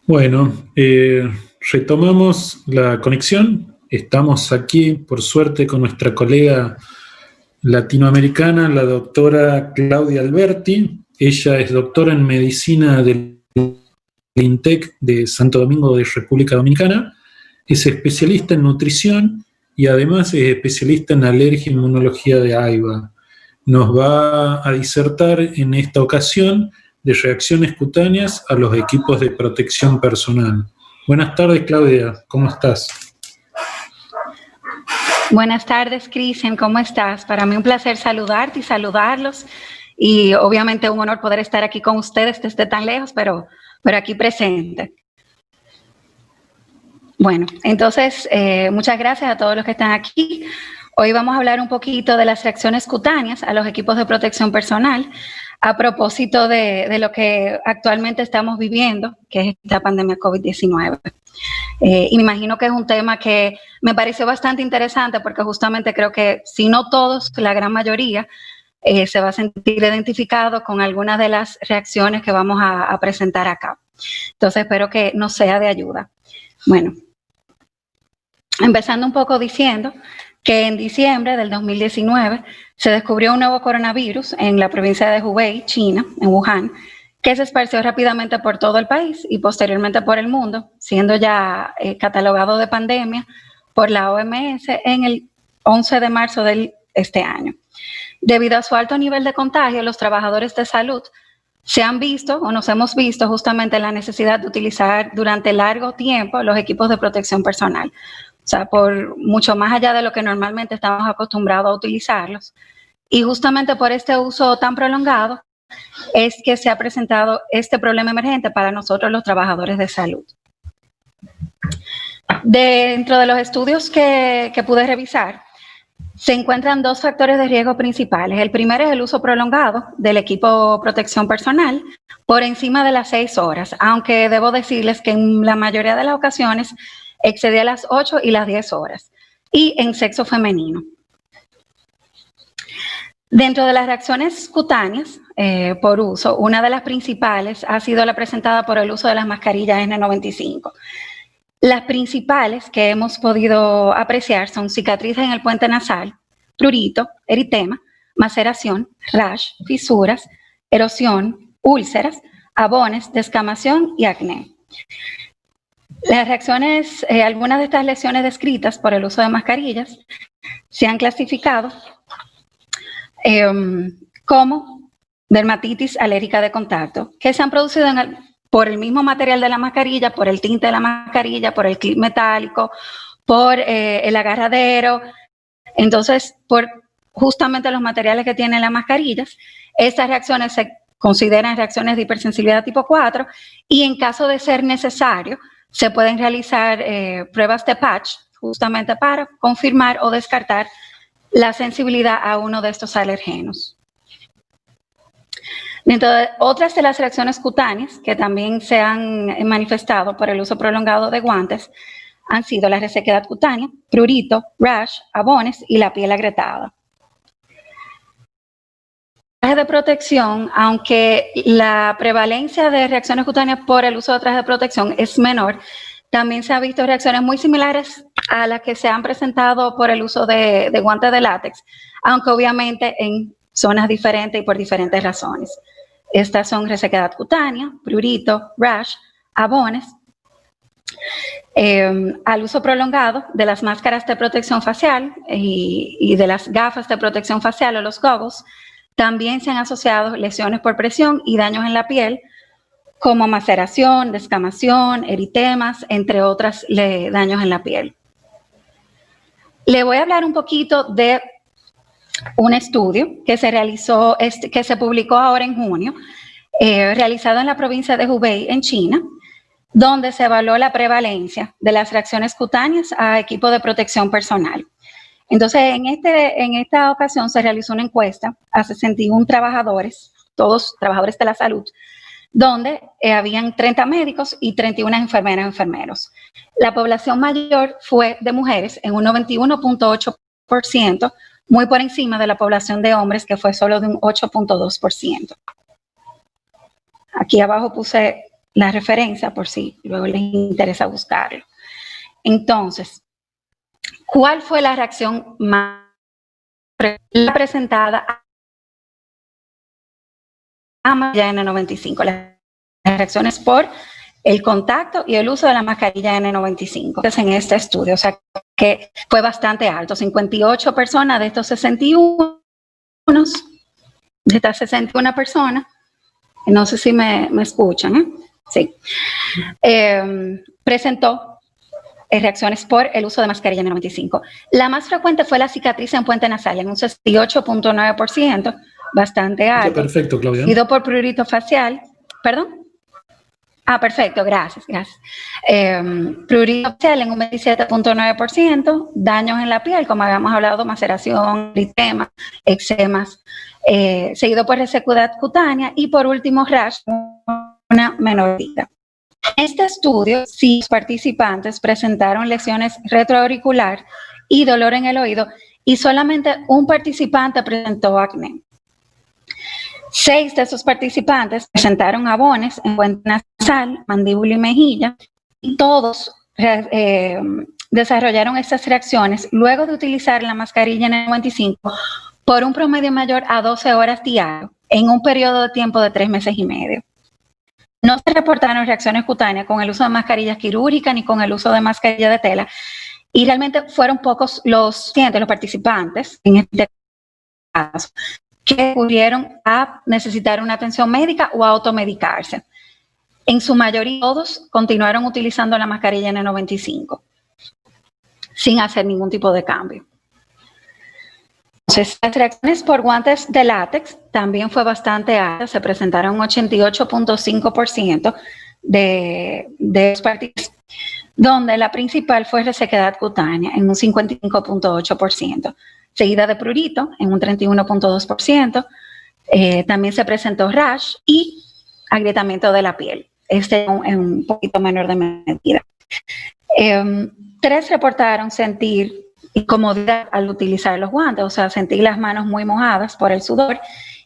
Bueno, retomamos la conexión. Estamos aquí, por suerte, con nuestra colega latinoamericana, la doctora Claudia Alberti. Ella es doctora en medicina del INTEC de Santo Domingo de República Dominicana. Es especialista en nutrición y además es especialista en alergia e inmunología de AIVA. Nos va a disertar en esta ocasión de reacciones cutáneas a los equipos de protección personal. Buenas tardes, Claudia, ¿cómo estás? Buenas tardes, Cristian, ¿cómo estás? Para mí un placer saludarte y saludarlos, y obviamente un honor poder estar aquí con ustedes desde tan lejos, pero aquí presente. Bueno, entonces, muchas gracias a todos los que están aquí. Hoy vamos a hablar un poquito de las reacciones cutáneas a los equipos de protección personal, a propósito de lo que actualmente estamos viviendo, que es esta pandemia COVID-19. Y me imagino que es un tema que me pareció bastante interesante porque justamente creo que, si no todos, la gran mayoría, se va a sentir identificado con algunas de las reacciones que vamos a presentar acá. Entonces, espero que nos sea de ayuda. Bueno, empezando un poco diciendo que en diciembre del 2019 se descubrió un nuevo coronavirus en la provincia de Hubei, China, en Wuhan, que se esparció rápidamente por todo el país y posteriormente por el mundo, siendo ya catalogado de pandemia por la OMS en el 11 de marzo de este año. Debido a su alto nivel de contagio, los trabajadores de salud se han visto, o nos hemos visto justamente la necesidad de utilizar durante largo tiempo los equipos de protección personal. O sea, por mucho más allá de lo que normalmente estamos acostumbrados a utilizarlos. Y justamente por este uso tan prolongado es que se ha presentado este problema emergente para nosotros los trabajadores de salud. Dentro de los estudios que pude revisar, se encuentran dos factores de riesgo principales. El primero es el uso prolongado del equipo protección personal por encima de las 6 horas, aunque debo decirles que en la mayoría de las ocasiones excedía las 8 y las 10 horas, y en sexo femenino. Dentro de las reacciones cutáneas por uso, una de las principales ha sido la presentada por el uso de las mascarillas N95. Las principales que hemos podido apreciar son cicatrices en el puente nasal, prurito, eritema, maceración, rash, fisuras, erosión, úlceras, abones, descamación y acné. Las reacciones, algunas de estas lesiones descritas por el uso de mascarillas se han clasificado como dermatitis alérgica de contacto, que se han producido por el mismo material de la mascarilla, por el tinte de la mascarilla, por el clip metálico, por el agarradero. Entonces, por justamente los materiales que tienen las mascarillas, estas reacciones se consideran reacciones de hipersensibilidad tipo 4, y en caso de ser necesario, se pueden realizar pruebas de patch justamente para confirmar o descartar la sensibilidad a uno de estos alergenos. Dentro de otras de las reacciones cutáneas que también se han manifestado por el uso prolongado de guantes han sido la resequedad cutánea, prurito, rash, abones y la piel agrietada. Trajes de protección, aunque la prevalencia de reacciones cutáneas por el uso de trajes de protección es menor, también se han visto reacciones muy similares a las que se han presentado por el uso de guantes de látex, aunque obviamente en zonas diferentes y por diferentes razones. Estas son resequedad cutánea, prurito, rash, abones. Al uso prolongado de las máscaras de protección facial y de las gafas de protección facial o los goggles, también se han asociado lesiones por presión y daños en la piel, como maceración, descamación, eritemas, entre otros daños en la piel. Le voy a hablar un poquito de un estudio que se realizó, que se publicó ahora en junio, realizado en la provincia de Hubei, en China, donde se evaluó la prevalencia de las reacciones cutáneas a equipo de protección personal. Entonces, en esta ocasión se realizó una encuesta a 61 trabajadores, todos trabajadores de la salud, donde habían 30 médicos y 31 enfermeras y enfermeros. La población mayor fue de mujeres en un 91.8%, muy por encima de la población de hombres, que fue solo de un 8.2%. Aquí abajo puse la referencia por si luego les interesa buscarlo. Entonces, ¿cuál fue la reacción más presentada a mascarilla N95? Las reacciones por el contacto y el uso de la mascarilla N95 en este estudio, o sea que fue bastante alto, 58 personas de estos 61, de estas 61 personas, no sé si me escuchan, sí, presentó reacciones por el uso de mascarilla N95. La más frecuente fue la cicatriz en puente nasal, en un 68.9%, bastante alto. Perfecto, Claudia. Seguido por prurito facial, ¿perdón? Perfecto, gracias. Prurito facial en un 27.9%, daños en la piel, como habíamos hablado, maceración, eritema, eczemas, seguido por resequedad cutánea y por último rash, una menorita. En este estudio, sí, los participantes presentaron lesiones retroauricular y dolor en el oído y solamente un participante presentó acné. 6 de esos participantes presentaron abones en puente nasal, mandíbula y mejilla, y todos desarrollaron estas reacciones luego de utilizar la mascarilla N95 por un promedio mayor a 12 horas diario en un periodo de tiempo de 3 meses y medio. No se reportaron reacciones cutáneas con el uso de mascarillas quirúrgicas ni con el uso de mascarilla de tela, y realmente fueron pocos los participantes en este caso que pudieron a necesitar una atención médica o a automedicarse. En su mayoría, todos continuaron utilizando la mascarilla N95 sin hacer ningún tipo de cambio. Entonces, las reacciones por guantes de látex también fue bastante alta, se presentaron un 88.5% de los participantes, donde la principal fue resequedad cutánea en un 55.8%. Seguida de prurito en un 31.2%, también se presentó rash y agrietamiento de la piel, en un poquito menor de medida. 3 reportaron sentir incomodidad al utilizar los guantes, o sea, sentir las manos muy mojadas por el sudor,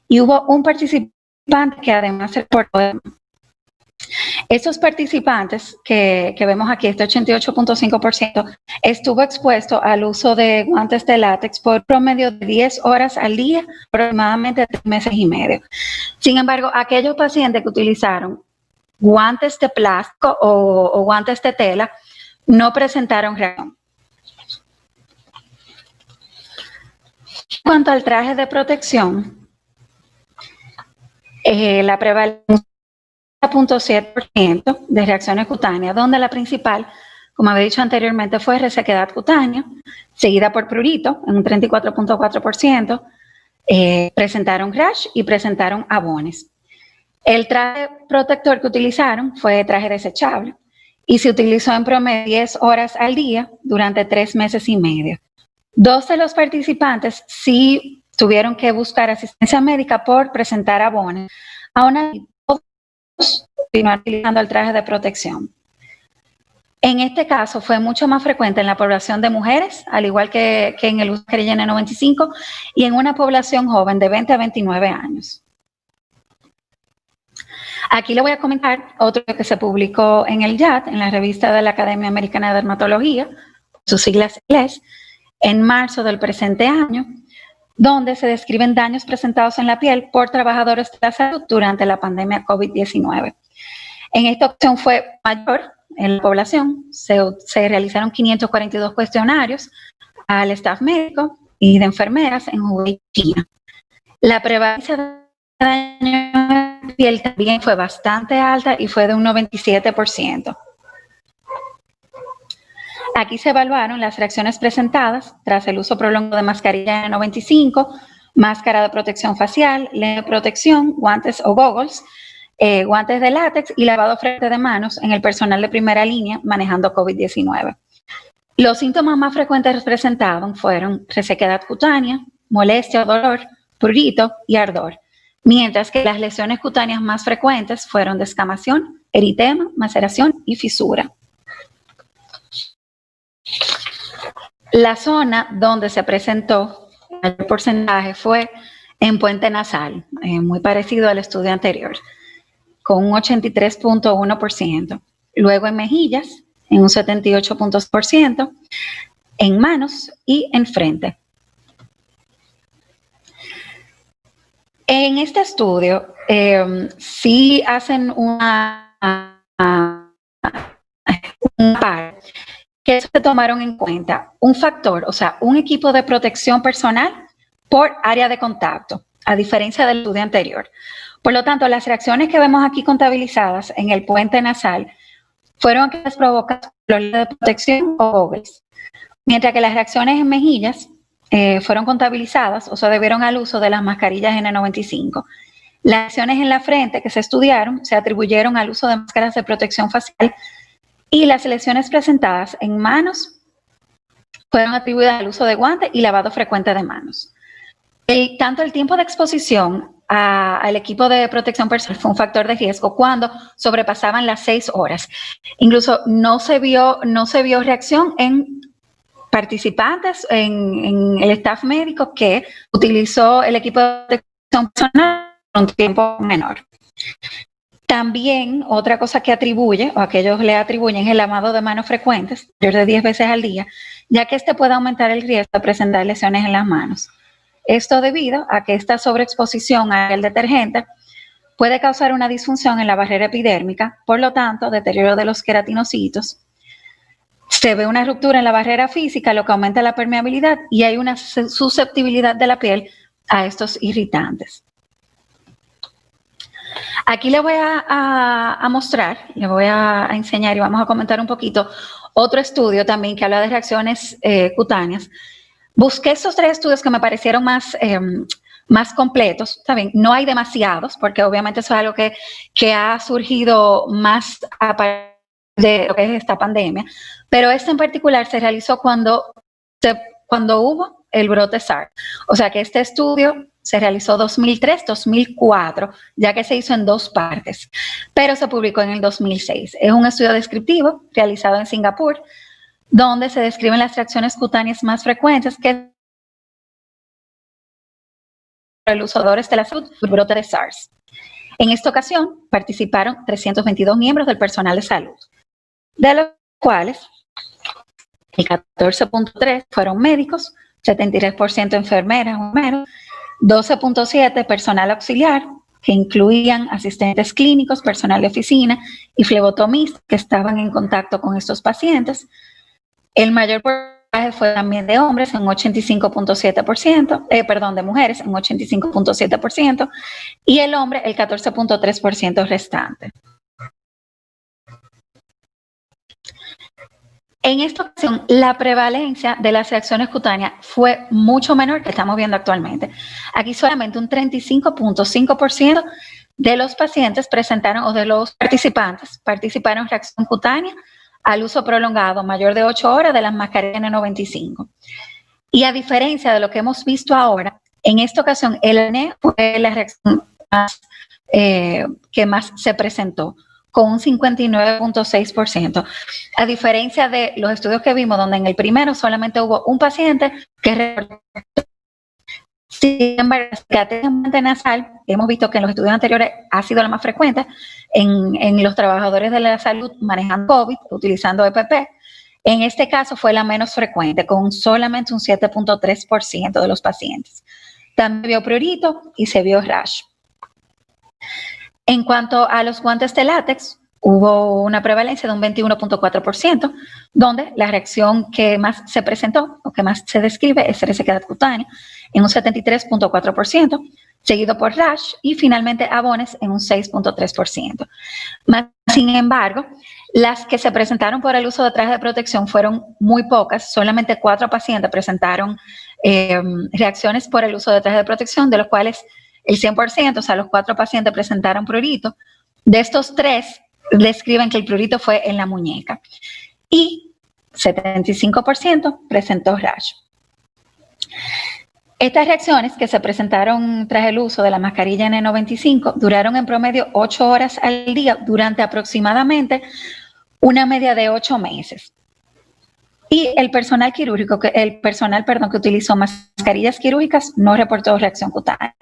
y hubo un participante que además se reportó. Estos participantes que vemos aquí, este 88.5%, estuvo expuesto al uso de guantes de látex por promedio de 10 horas al día, aproximadamente 3 meses y medio. Sin embargo, aquellos pacientes que utilizaron guantes de plástico o guantes de tela no presentaron reacción. En cuanto al traje de protección, la prevalencia 0.7% de reacciones cutáneas, donde la principal, como había dicho anteriormente, fue resequedad cutánea, seguida por prurito en un 34.4%, presentaron rash y presentaron abones. El traje protector que utilizaron fue traje desechable y se utilizó en promedio 10 horas al día durante 3 meses y medio. 2 de los participantes sí tuvieron que buscar asistencia médica por presentar abones. Aún así, continuar utilizando el traje de protección. En este caso fue mucho más frecuente en la población de mujeres, al igual que en el uso de mascarilla N95, y en una población joven de 20 a 29 años. Aquí le voy a comentar otro que se publicó en el JAD, en la revista de la Academia Americana de Dermatología, sus siglas en inglés, en marzo del presente año, donde se describen daños presentados en la piel por trabajadores de la salud durante la pandemia COVID-19. En esta ocasión fue mayor en la población, se realizaron 542 cuestionarios al staff médico y de enfermeras en Hubei, China. La prevalencia de daño en la piel también fue bastante alta y fue de un 97%. Aquí se evaluaron las reacciones presentadas tras el uso prolongado de mascarilla N95, máscara de protección facial, lente de protección, guantes o goggles, guantes de látex y lavado frecuente de manos en el personal de primera línea manejando COVID-19. Los síntomas más frecuentes presentados fueron resequedad cutánea, molestia o dolor, prurito y ardor, mientras que las lesiones cutáneas más frecuentes fueron descamación, eritema, maceración y fisura. La zona donde se presentó el porcentaje fue en puente nasal, muy parecido al estudio anterior. con un 83.1%. Luego en mejillas, en un 78.2%, en manos y en frente. En este estudio, sí hacen un par que se tomaron en cuenta un factor, o sea, un equipo de protección personal por área de contacto, a diferencia del estudio anterior. Por lo tanto, las reacciones que vemos aquí contabilizadas en el puente nasal fueron aquellas provocadas por los de protección o goggles, mientras que las reacciones en mejillas fueron contabilizadas o se debieron al uso de las mascarillas N95. Las reacciones en la frente que se estudiaron se atribuyeron al uso de máscaras de protección facial y las lesiones presentadas en manos fueron atribuidas al uso de guantes y lavado frecuente de manos. Tanto el tiempo de exposición al equipo de protección personal fue un factor de riesgo cuando sobrepasaban las 6 horas. Incluso no se vio reacción en participantes, en el staff médico que utilizó el equipo de protección personal por un tiempo menor. También otra cosa que atribuye, o aquellos le atribuyen, es el lavado de manos frecuentes, mayor de 10 veces al día, ya que este puede aumentar el riesgo de presentar lesiones en las manos. Esto debido a que esta sobreexposición al detergente puede causar una disfunción en la barrera epidérmica, por lo tanto, deterioro de los queratinocitos. Se ve una ruptura en la barrera física, lo que aumenta la permeabilidad y hay una susceptibilidad de la piel a estos irritantes. Aquí le voy a mostrar, le voy a enseñar y vamos a comentar un poquito otro estudio también que habla de reacciones cutáneas. Busqué estos 3 estudios que me parecieron más completos. Está bien, no hay demasiados porque obviamente eso es algo que ha surgido más a partir de lo que es esta pandemia, pero este en particular se realizó cuando hubo el brote SARS. O sea que este estudio se realizó 2003-2004, ya que se hizo en 2 partes, pero se publicó en el 2006. Es un estudio descriptivo realizado en Singapur, donde se describen las reacciones cutáneas más frecuentes que el usadores de la salud por brote de SARS. En esta ocasión participaron 322 miembros del personal de salud, de los cuales el 14.3 fueron médicos, 73% enfermeras o enfermeros, 12.7 personal auxiliar, que incluían asistentes clínicos, personal de oficina y flebotomistas que estaban en contacto con estos pacientes. El mayor porcentaje fue también de hombres, en 85.7%, de mujeres, en 85.7%, y el hombre, el 14.3% restante. En esta ocasión, la prevalencia de las reacciones cutáneas fue mucho menor que estamos viendo actualmente. Aquí solamente un 35.5% de los pacientes presentaron, o de los participaron en reacción cutánea al uso prolongado, mayor de 8 horas, de las mascarillas N95. Y a diferencia de lo que hemos visto ahora, en esta ocasión el acné fue la reacción que más se presentó, con un 59.6%, a diferencia de los estudios que vimos, donde en el primero solamente hubo un paciente que reportó. Sin embargo, la cicatriz nasal, hemos visto que en los estudios anteriores ha sido la más frecuente en los trabajadores de la salud manejando COVID, utilizando EPP. En este caso fue la menos frecuente, con solamente un 7.3% de los pacientes. También vio prurito y se vio rash. En cuanto a los guantes de látex, hubo una prevalencia de un 21.4%, donde la reacción que más se presentó o que más se describe es resequedad cutánea en un 73.4%, seguido por rash y finalmente abones en un 6.3%. Sin embargo, las que se presentaron por el uso de trajes de protección fueron muy pocas, solamente 4 pacientes presentaron reacciones por el uso de trajes de protección, de los cuales el 100%, o sea, los 4 pacientes presentaron prurito. De estos 3, describen que el prurito fue en la muñeca. Y 75% presentó rash. Estas reacciones que se presentaron tras el uso de la mascarilla N95 duraron en promedio 8 horas al día durante aproximadamente una media de 8 meses. Y el personal que utilizó mascarillas quirúrgicas no reportó reacción cutánea.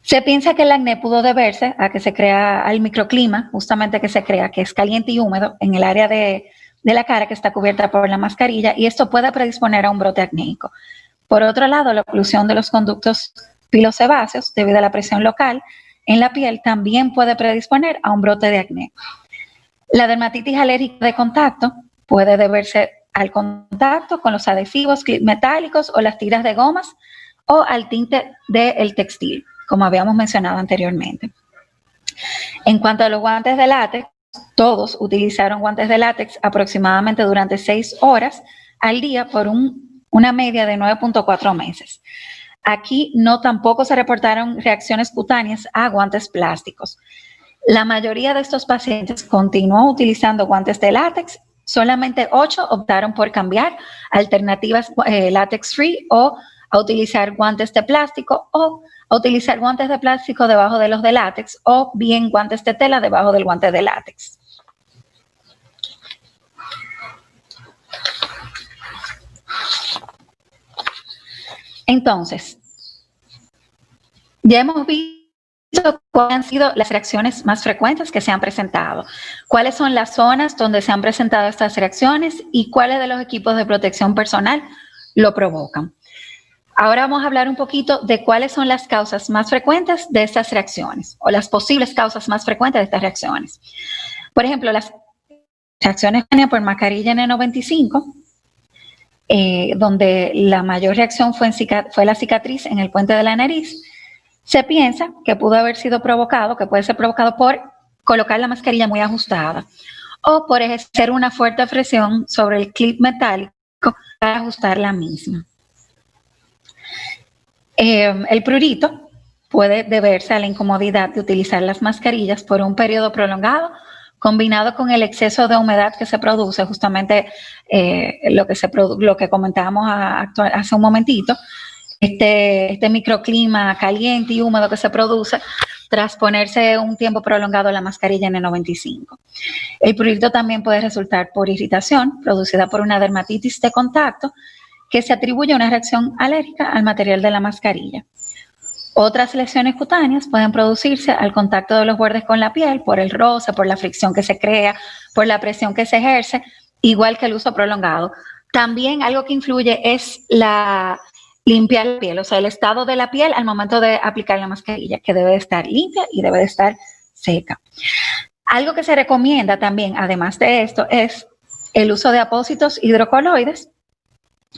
Se piensa que el acné pudo deberse a que se crea al microclima, justamente que se crea, que es caliente y húmedo en el área de la cara que está cubierta por la mascarilla, y esto puede predisponer a un brote acnéico. Por otro lado, la oclusión de los conductos pilosebáceos debido a la presión local en la piel también puede predisponer a un brote de acné. La dermatitis alérgica de contacto puede deberse al contacto con los adhesivos metálicos o las tiras de gomas o al tinte del textil, como habíamos mencionado anteriormente. En cuanto a los guantes de látex, todos utilizaron guantes de látex aproximadamente durante 6 horas al día por una media de 9.4 meses. Aquí tampoco se reportaron reacciones cutáneas a guantes plásticos. La mayoría de estos pacientes continuó utilizando guantes de látex, solamente 8 optaron por cambiar alternativas látex free o a utilizar guantes de plástico o a utilizar guantes de plástico debajo de los de látex o bien guantes de tela debajo del guante de látex. Entonces, ya hemos visto cuáles han sido las reacciones más frecuentes que se han presentado, cuáles son las zonas donde se han presentado estas reacciones y cuáles de los equipos de protección personal lo provocan. Ahora vamos a hablar un poquito de cuáles son las causas más frecuentes de estas reacciones o las posibles causas más frecuentes de estas reacciones. Por ejemplo, las reacciones por mascarilla N95, donde la mayor reacción fue la cicatriz en el puente de la nariz. Se piensa que pudo haber sido provocado, que puede ser provocado por colocar la mascarilla muy ajustada o por ejercer una fuerte presión sobre el clip metálico para ajustar la misma. El prurito puede deberse a la incomodidad de utilizar las mascarillas por un periodo prolongado, combinado con el exceso de humedad que se produce, justamente lo que comentábamos hace un momentito, este microclima caliente y húmedo que se produce tras ponerse un tiempo prolongado la mascarilla N95. El prurito también puede resultar por irritación producida por una dermatitis de contacto que se atribuye a una reacción alérgica al material de la mascarilla. Otras lesiones cutáneas pueden producirse al contacto de los bordes con la piel, por el roce, por la fricción que se crea, por la presión que se ejerce, igual que el uso prolongado. También algo que influye es limpiar la piel, o sea, el estado de la piel al momento de aplicar la mascarilla, que debe de estar limpia y debe de estar seca. Algo que se recomienda también, además de esto, es el uso de apósitos hidrocoloides,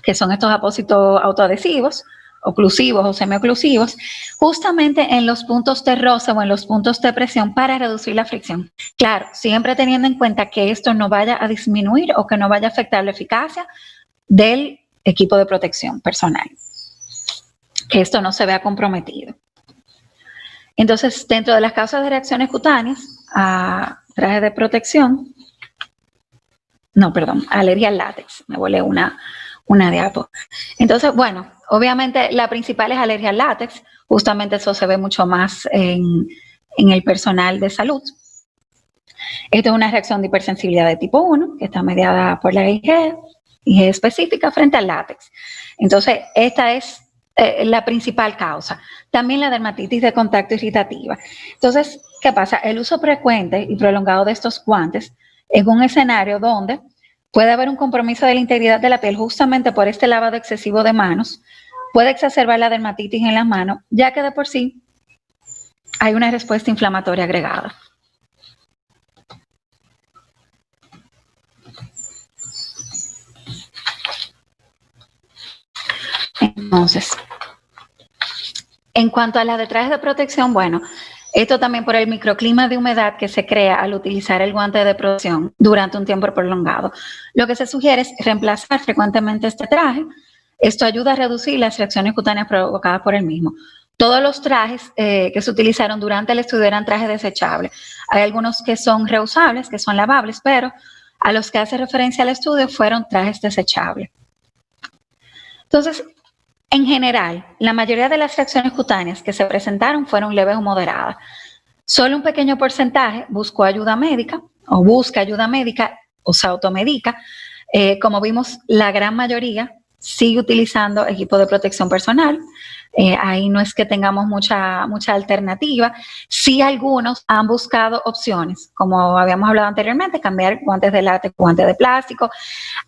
que son estos apósitos autoadhesivos, oclusivos o semioclusivos, justamente en los puntos de roce o en los puntos de presión para reducir la fricción. Claro, siempre teniendo en cuenta que esto no vaya a disminuir o que no vaya a afectar la eficacia del equipo de protección personal, que esto no se vea comprometido. Entonces, dentro de las causas de reacciones cutáneas a trajes de protección, alergia al látex, me volé una diapo. Entonces, bueno, obviamente la principal es alergia al látex, justamente eso se ve mucho más en el personal de salud. Esto es una reacción de hipersensibilidad de tipo 1, que está mediada por la IgE específica frente al látex. Entonces, esta es la principal causa. También la dermatitis de contacto irritativa. Entonces, ¿qué pasa? El uso frecuente y prolongado de estos guantes en un escenario donde puede haber un compromiso de la integridad de la piel justamente por este lavado excesivo de manos, puede exacerbar la dermatitis en las manos, ya que de por sí hay una respuesta inflamatoria agregada. Entonces, en cuanto a las de trajes de protección, bueno, esto también por el microclima de humedad que se crea al utilizar el guante de protección durante un tiempo prolongado. Lo que se sugiere es reemplazar frecuentemente este traje. Esto ayuda a reducir las reacciones cutáneas provocadas por el mismo. Todos los trajes que se utilizaron durante el estudio eran trajes desechables. Hay algunos que son reusables, que son lavables, pero a los que hace referencia al estudio fueron trajes desechables. Entonces, en general, la mayoría de las reacciones cutáneas que se presentaron fueron leves o moderadas. Solo un pequeño porcentaje buscó ayuda médica o busca ayuda médica o se automedica. Como vimos, la gran mayoría sigue utilizando equipo de protección personal. Ahí no es que tengamos mucha alternativa. Sí, algunos han buscado opciones, como habíamos hablado anteriormente, cambiar guantes de látex, guantes de plástico.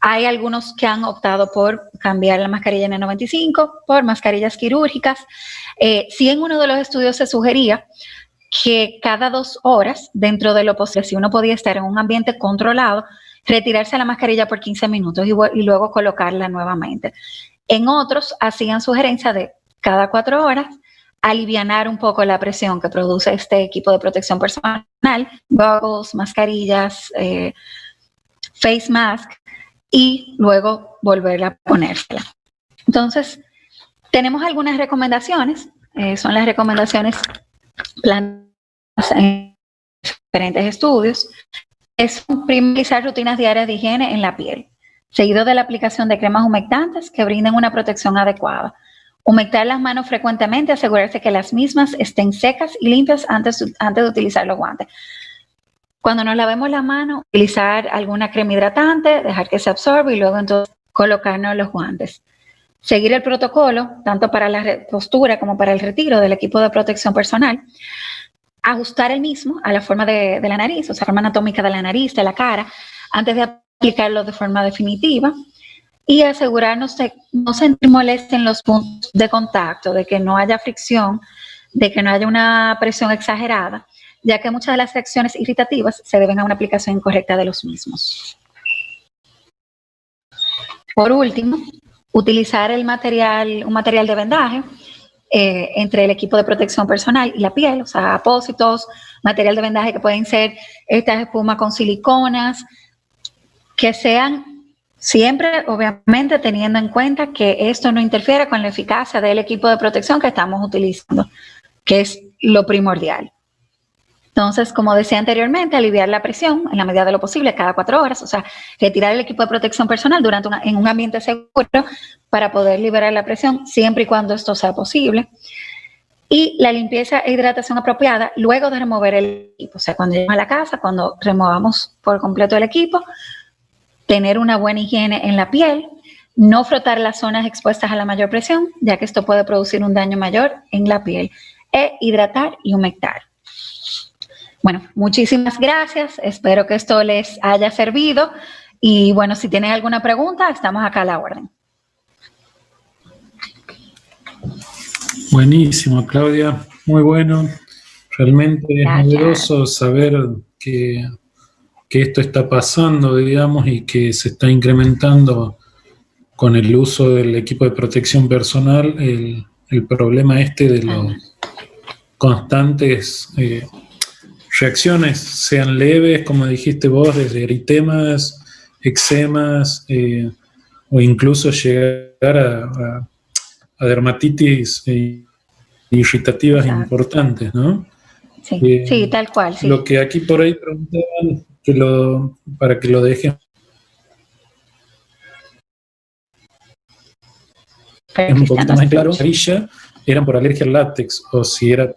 Hay algunos que han optado por cambiar la mascarilla N95 por mascarillas quirúrgicas. Sí, en uno de los estudios se sugería que cada 2 horas, dentro de lo posible, si uno podía estar en un ambiente controlado, retirarse la mascarilla por 15 minutos y luego colocarla nuevamente. En otros hacían sugerencia de cada 4 horas alivianar un poco la presión que produce este equipo de protección personal, goggles, mascarillas, face mask, y luego volver a ponérsela. Entonces, tenemos algunas recomendaciones, son las recomendaciones planteadas en diferentes estudios. Es realizar rutinas diarias de higiene en la piel, seguido de la aplicación de cremas humectantes que brinden una protección adecuada. Humectar las manos frecuentemente, asegurarse que las mismas estén secas y limpias antes de utilizar los guantes. Cuando nos lavemos la mano, utilizar alguna crema hidratante, dejar que se absorba y luego entonces colocarnos los guantes. Seguir el protocolo, tanto para la postura como para el retiro del equipo de protección personal. Ajustar el mismo a la forma de la nariz, o sea, forma anatómica de la nariz, de la cara, antes de aplicarlo de forma definitiva. Y asegurarnos de no sentir molestia en los puntos de contacto, de que no haya fricción, de que no haya una presión exagerada, ya que muchas de las reacciones irritativas se deben a una aplicación incorrecta de los mismos. Por último, utilizar un material de vendaje entre el equipo de protección personal y la piel, o sea, apósitos, material de vendaje que pueden ser estas espumas con siliconas, que sean siempre, obviamente, teniendo en cuenta que esto no interfiere con la eficacia del equipo de protección que estamos utilizando, que es lo primordial. Entonces, como decía anteriormente, aliviar la presión en la medida de lo posible cada 4 horas, o sea, retirar el equipo de protección personal en un ambiente seguro para poder liberar la presión siempre y cuando esto sea posible. Y la limpieza e hidratación apropiada luego de remover el equipo, o sea, cuando lleguemos a la casa, cuando removamos por completo el equipo, tener una buena higiene en la piel, no frotar las zonas expuestas a la mayor presión, ya que esto puede producir un daño mayor en la piel, e hidratar y humectar. Bueno, muchísimas gracias. Espero que esto les haya servido. Y bueno, si tienen alguna pregunta, estamos acá a la orden. Buenísimo, Claudia. Muy bueno. Realmente es novedoso saber que esto está pasando, digamos, y que se está incrementando con el uso del equipo de protección personal el problema de los constantes reacciones, sean leves, como dijiste vos, desde eritemas, eczemas, o incluso llegar a dermatitis irritativas importantes, ¿no? Sí, sí, tal cual. Sí. Lo que aquí por ahí preguntaban, para que lo dejen un poquito más claro, ¿eran por alergia al látex o si era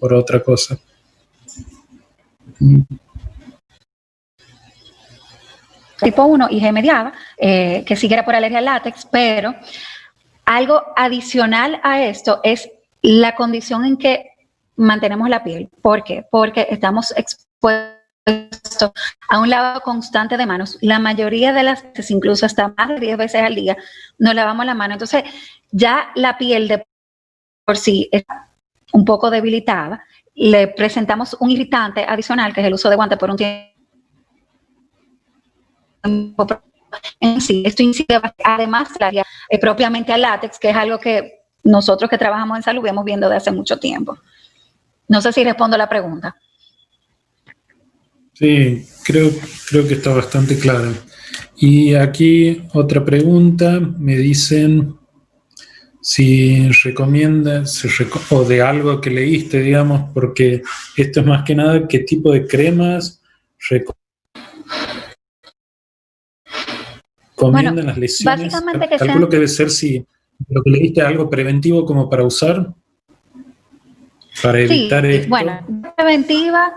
por otra cosa? Tipo 1, IG mediada, que sí que era por alergia al látex, pero algo adicional a esto es la condición en que mantenemos la piel. ¿Por qué? Porque estamos expuestos a un lavado constante de manos. La mayoría de las veces, incluso hasta más de 10 veces al día, nos lavamos la mano. Entonces, ya la piel de por sí está un poco debilitada. Le presentamos un irritante adicional, que es el uso de guantes por un tiempo. En sí, esto incide además propiamente al látex, que es algo que nosotros que trabajamos en salud vemos viendo desde hace mucho tiempo. No sé si respondo la pregunta. Sí, creo que está bastante claro. Y aquí otra pregunta, me dicen si recomiendas, o de algo que leíste, digamos, porque esto es más que nada, ¿qué tipo de cremas recomiendan las lesiones? Básicamente que calculo que debe ser si lo que leíste es algo preventivo como para usar, para evitar esto. Bueno, preventiva,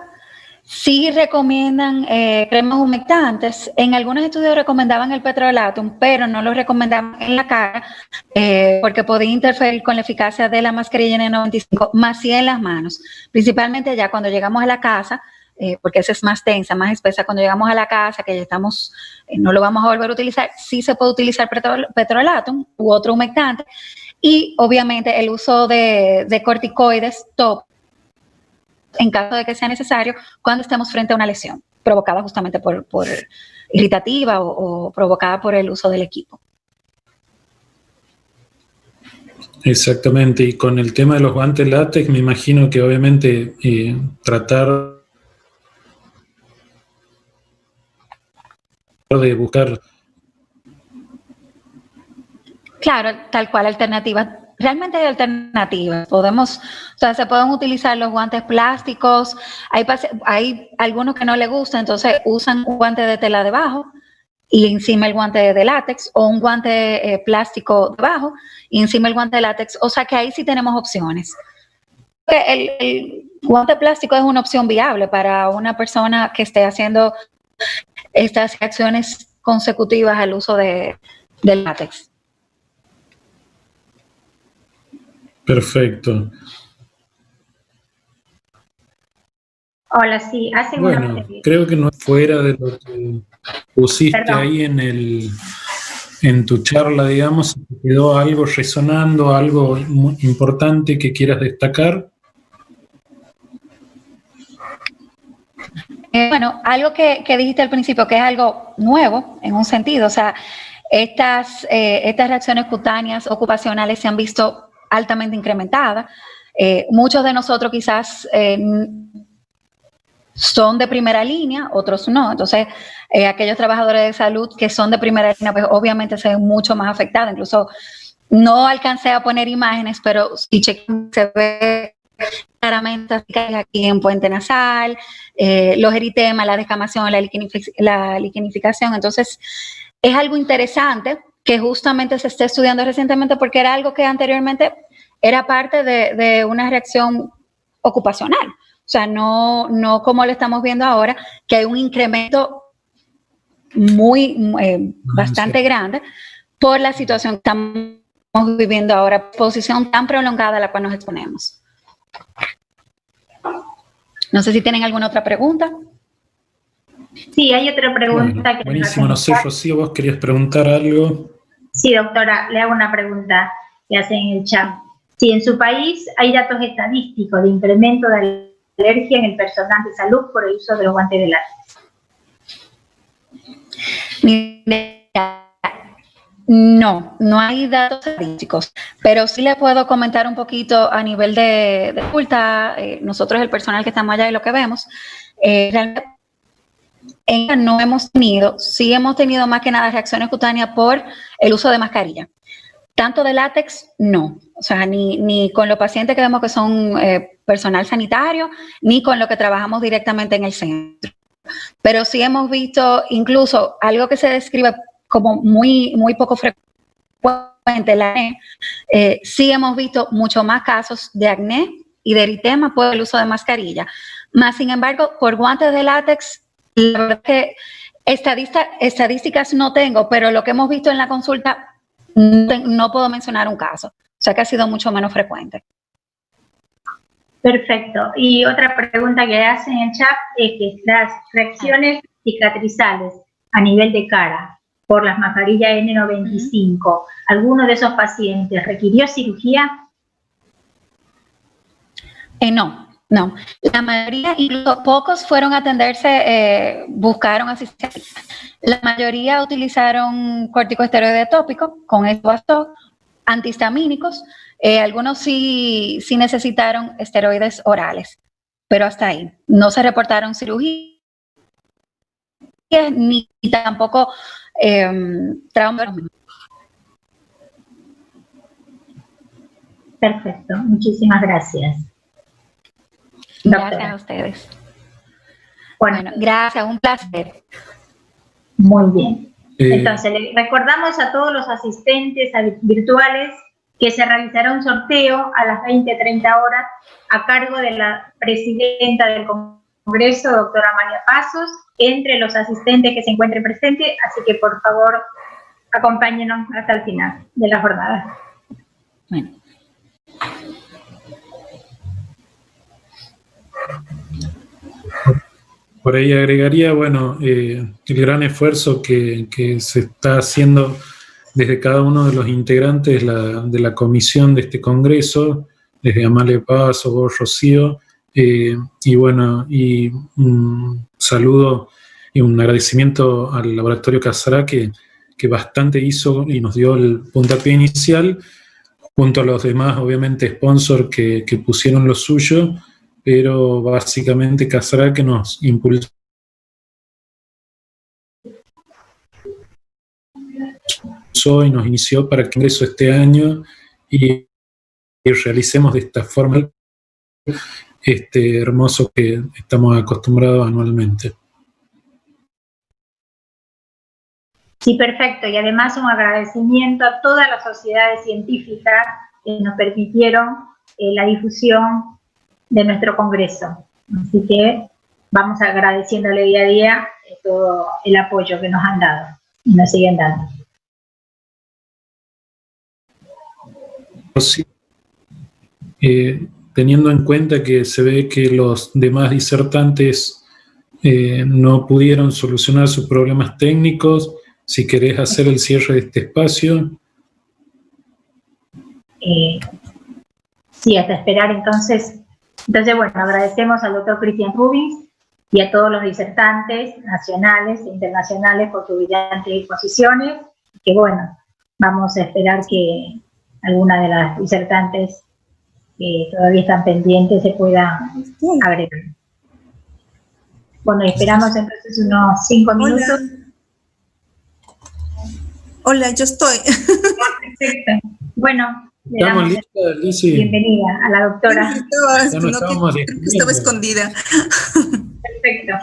Sí recomiendan cremas humectantes. En algunos estudios recomendaban el petrolatum, pero no lo recomendaban en la cara porque podía interferir con la eficacia de la mascarilla N95, más sí en las manos. Principalmente ya cuando llegamos a la casa, porque esa es más densa, más espesa, cuando llegamos a la casa, que ya estamos, no lo vamos a volver a utilizar, sí se puede utilizar petrolatum u otro humectante. Y obviamente el uso de corticoides top en caso de que sea necesario cuando estemos frente a una lesión provocada justamente por irritativa o provocada por el uso del equipo. Exactamente, y con el tema de los guantes látex, me imagino que obviamente tratar de buscar... Claro, tal cual, alternativas. Realmente hay alternativas. Se pueden utilizar los guantes plásticos. Hay algunos que no les gusta, entonces usan un guante de tela debajo y encima el guante de látex, o un guante plástico debajo y encima el guante de látex. O sea que ahí sí tenemos opciones. El guante plástico es una opción viable para una persona que esté haciendo estas reacciones consecutivas al uso del látex. Perfecto. Hola, sí, hacen bueno, creo que no es fuera de lo que pusiste ahí en tu charla, digamos, quedó algo resonando, algo muy importante que quieras destacar. Bueno, algo que dijiste al principio, que es algo nuevo en un sentido, o sea, estas reacciones cutáneas ocupacionales se han visto altamente incrementada. Muchos de nosotros quizás son de primera línea, otros no. Entonces, aquellos trabajadores de salud que son de primera línea, pues obviamente se ven mucho más afectados. Incluso no alcancé a poner imágenes, pero sí se ve claramente aquí en puente nasal, los eritemas, la descamación, la liquenificación. Entonces, es algo interesante que justamente se esté estudiando recientemente porque era algo que anteriormente era parte de una reacción ocupacional. O sea, no como lo estamos viendo ahora, que hay un incremento bastante grande por la situación que estamos viviendo ahora, posición tan prolongada a la cual nos exponemos. No sé si tienen alguna otra pregunta. Sí, hay otra pregunta. Bueno, buenísimo, no sé, Rocío, vos querías preguntar algo. Sí, doctora, le hago una pregunta que hacen en el chat. Si en su país hay datos estadísticos de incremento de alergia en el personal de salud por el uso de los guantes de látex. No hay datos estadísticos, pero sí le puedo comentar un poquito a nivel de consulta. Nosotros, el personal que estamos allá y lo que vemos, realmente no hemos tenido, sí hemos tenido más que nada reacciones cutáneas por el uso de mascarilla. Tanto de látex, no. O sea, ni con los pacientes que vemos que son personal sanitario, ni con lo que trabajamos directamente en el centro. Pero sí hemos visto incluso algo que se describe como muy poco frecuente, la acné. Sí hemos visto mucho más casos de acné y de eritema por el uso de mascarilla. Más sin embargo, por guantes de látex, la verdad que estadísticas no tengo, pero lo que hemos visto en la consulta, no puedo mencionar un caso. O sea que ha sido mucho menos frecuente. Perfecto. Y otra pregunta que hacen en el chat es que las reacciones cicatrizales a nivel de cara por las mascarillas N95, ¿alguno de esos pacientes requirió cirugía? No. La mayoría, incluso pocos fueron a atenderse, buscaron asistencia. La mayoría utilizaron corticosteroides tópicos, con esto bastó, antihistamínicos. Algunos sí necesitaron esteroides orales, pero hasta ahí. No se reportaron cirugías ni tampoco traumas. Perfecto, muchísimas gracias. Gracias Doctora. a ustedes. Bueno, gracias, un placer. Muy bien. Entonces, le recordamos a todos los asistentes virtuales que se realizará un sorteo a las 20:30 horas a cargo de la presidenta del Congreso Congreso, doctora Amalia Pasos, entre los asistentes que se encuentren presentes, así que por favor acompáñenos hasta el final de la jornada. Bueno. Por ahí agregaría, bueno, el gran esfuerzo que se está haciendo desde cada uno de los integrantes de la comisión de este congreso, desde Amalia Pasos, vos, Rocío, y bueno, y un saludo y un agradecimiento al Laboratorio Casará que bastante hizo y nos dio el puntapié inicial, junto a los demás, obviamente, sponsors que pusieron lo suyo, pero básicamente Casará que nos impulsó y nos inició para que el Congreso este año y realicemos de esta forma este hermoso que estamos acostumbrados anualmente. Sí, perfecto. Y además un agradecimiento a todas las sociedades científicas que nos permitieron la difusión de nuestro congreso. Así que vamos agradeciéndole día a día todo el apoyo que nos han dado y nos siguen dando. Sí. Teniendo en cuenta que se ve que los demás disertantes no pudieron solucionar sus problemas técnicos, si querés hacer el cierre de este espacio. Sí, hasta esperar entonces. Entonces, bueno, agradecemos al doctor Cristian Rubins y a todos los disertantes nacionales e internacionales por sus brillantes exposiciones. Que bueno, vamos a esperar que alguna de las disertantes que todavía están pendientes se pueda agregar. Bueno, esperamos entonces unos 5 minutos. Hola, yo estoy. Perfecto. Bueno, le ¿Estamos damos listos, Lizzy? bienvenida a la doctora. Estaba escondida. Perfecto.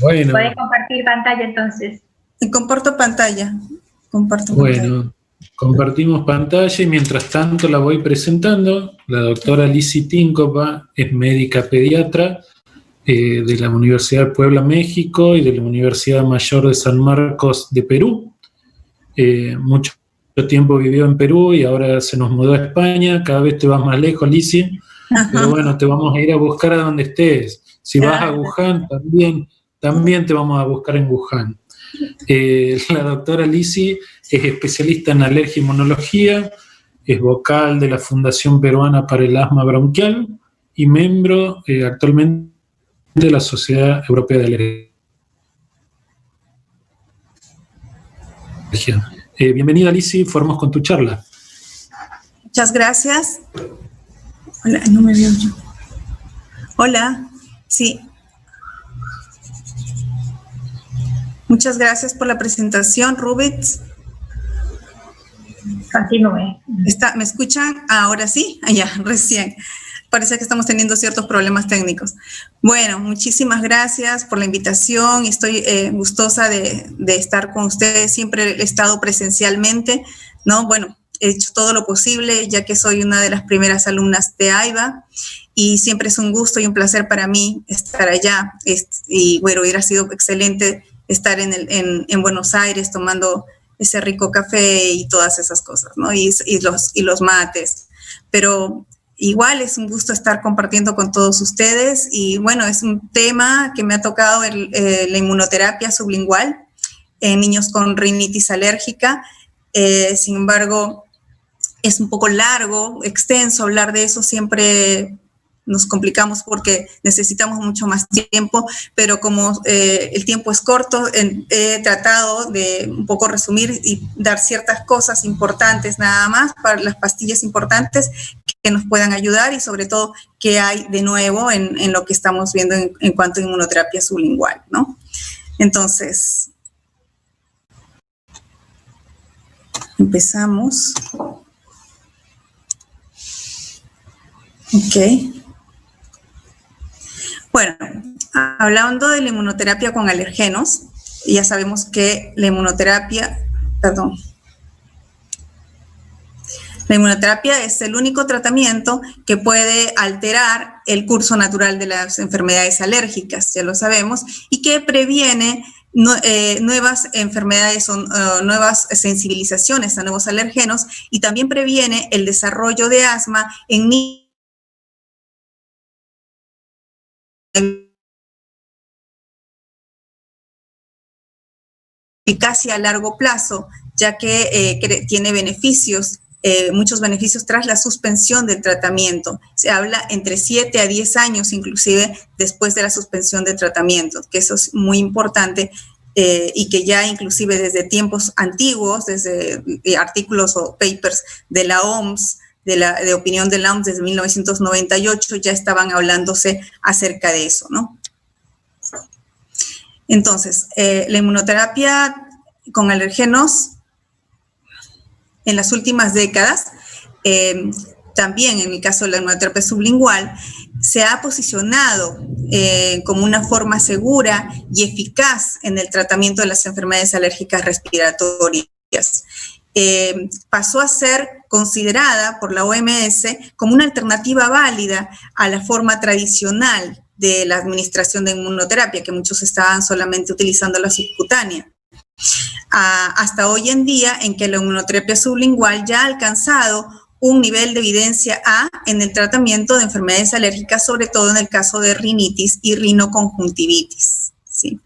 Bueno. ¿Puedes compartir pantalla entonces? Comparto pantalla. Bueno, compartimos pantalla y mientras tanto la voy presentando. La doctora Lizzy Tíncopa es médica pediatra de la Universidad de Puebla, México, y de la Universidad Mayor de San Marcos de Perú. Mucho tiempo vivió en Perú y ahora se nos mudó a España. Cada vez te vas más lejos, Lizzy, pero bueno, te vamos a ir a buscar a donde estés. Si vas a Wuhan, también te vamos a buscar en Wuhan. La doctora Lizzy es especialista en alergia e inmunología, es vocal de la Fundación Peruana para el Asma Bronquial y miembro actualmente de la Sociedad Europea de Alergia. Bienvenida, Lizzy, formamos con tu charla. Muchas gracias. Hola, no me veo yo. Hola, sí. Muchas gracias por la presentación, Rubens. Continúe. ¿Me escuchan? Ahora sí, ya, recién. Parece que estamos teniendo ciertos problemas técnicos. Bueno, muchísimas gracias por la invitación. Estoy gustosa de estar con ustedes. Siempre he estado presencialmente, ¿no? Bueno, he hecho todo lo posible, ya que soy una de las primeras alumnas de AIBA, y siempre es un gusto y un placer para mí estar allá. Y bueno, hubiera sido excelente estar en Buenos Aires tomando ese rico café y todas esas cosas, ¿no? Y los mates. Pero igual es un gusto estar compartiendo con todos ustedes, y bueno, es un tema que me ha tocado la inmunoterapia sublingual en niños con rinitis alérgica. Sin embargo, es un poco largo, extenso hablar de eso. Siempre nos complicamos porque necesitamos mucho más tiempo, pero como el tiempo es corto, he tratado de un poco resumir y dar ciertas cosas importantes nada más, para las pastillas importantes que nos puedan ayudar, y sobre todo qué hay de nuevo en lo que estamos viendo en cuanto a inmunoterapia sublingual, ¿no? Entonces, empezamos. Ok. Bueno, hablando de la inmunoterapia con alergenos, ya sabemos que la inmunoterapia, La inmunoterapia es el único tratamiento que puede alterar el curso natural de las enfermedades alérgicas, ya lo sabemos, y que previene nuevas enfermedades o nuevas sensibilizaciones a nuevos alérgenos, y también previene el desarrollo de asma en niños eficacia a largo plazo, ya que tiene beneficios, muchos beneficios tras la suspensión del tratamiento. Se habla entre 7 a 10 años inclusive después de la suspensión del tratamiento, que eso es muy importante, y que ya inclusive desde tiempos antiguos, desde artículos o papers de la OMS, de opinión de la OMS desde 1998, ya estaban hablándose acerca de eso, ¿no? Entonces, la inmunoterapia con alergenos en las últimas décadas, también en el caso de la inmunoterapia sublingual, se ha posicionado como una forma segura y eficaz en el tratamiento de las enfermedades alérgicas respiratorias. Pasó a ser considerada por la OMS como una alternativa válida a la forma tradicional de la administración de inmunoterapia, que muchos estaban solamente utilizando la subcutánea. Hasta hoy en día, en que la inmunoterapia sublingual ya ha alcanzado un nivel de evidencia A en el tratamiento de enfermedades alérgicas, sobre todo en el caso de rinitis y rinoconjuntivitis, ¿sí?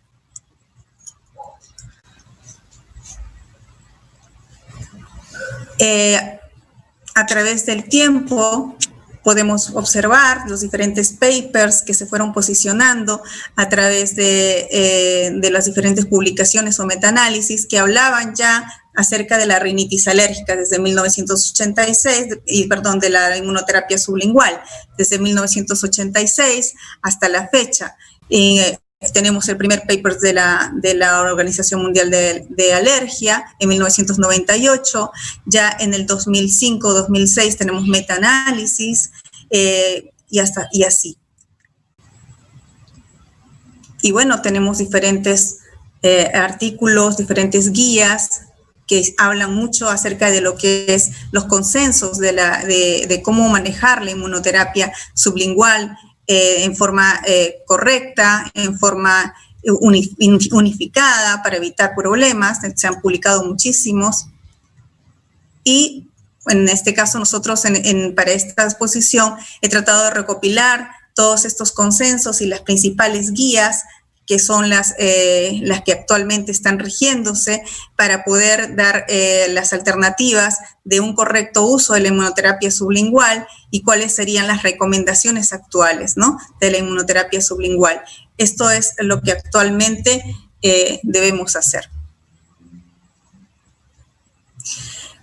A través del tiempo podemos observar los diferentes papers que se fueron posicionando a través de las diferentes publicaciones o metaanálisis que hablaban ya acerca de la rinitis alérgica desde 1986, de la inmunoterapia sublingual, desde 1986 hasta la fecha. Tenemos el primer paper de la Organización Mundial de Alergia en 1998, ya en el 2005-2006 tenemos metaanálisis, y así. Y bueno, tenemos diferentes artículos, diferentes guías que hablan mucho acerca de lo que es los consensos de cómo manejar la inmunoterapia sublingual en forma correcta, en forma unificada para evitar problemas. Se han publicado muchísimos. Y en este caso nosotros para esta exposición he tratado de recopilar todos estos consensos y las principales guías que son las que actualmente están rigiéndose para poder dar las alternativas de un correcto uso de la inmunoterapia sublingual y cuáles serían las recomendaciones actuales, ¿no?, de la inmunoterapia sublingual. Esto es lo que actualmente debemos hacer.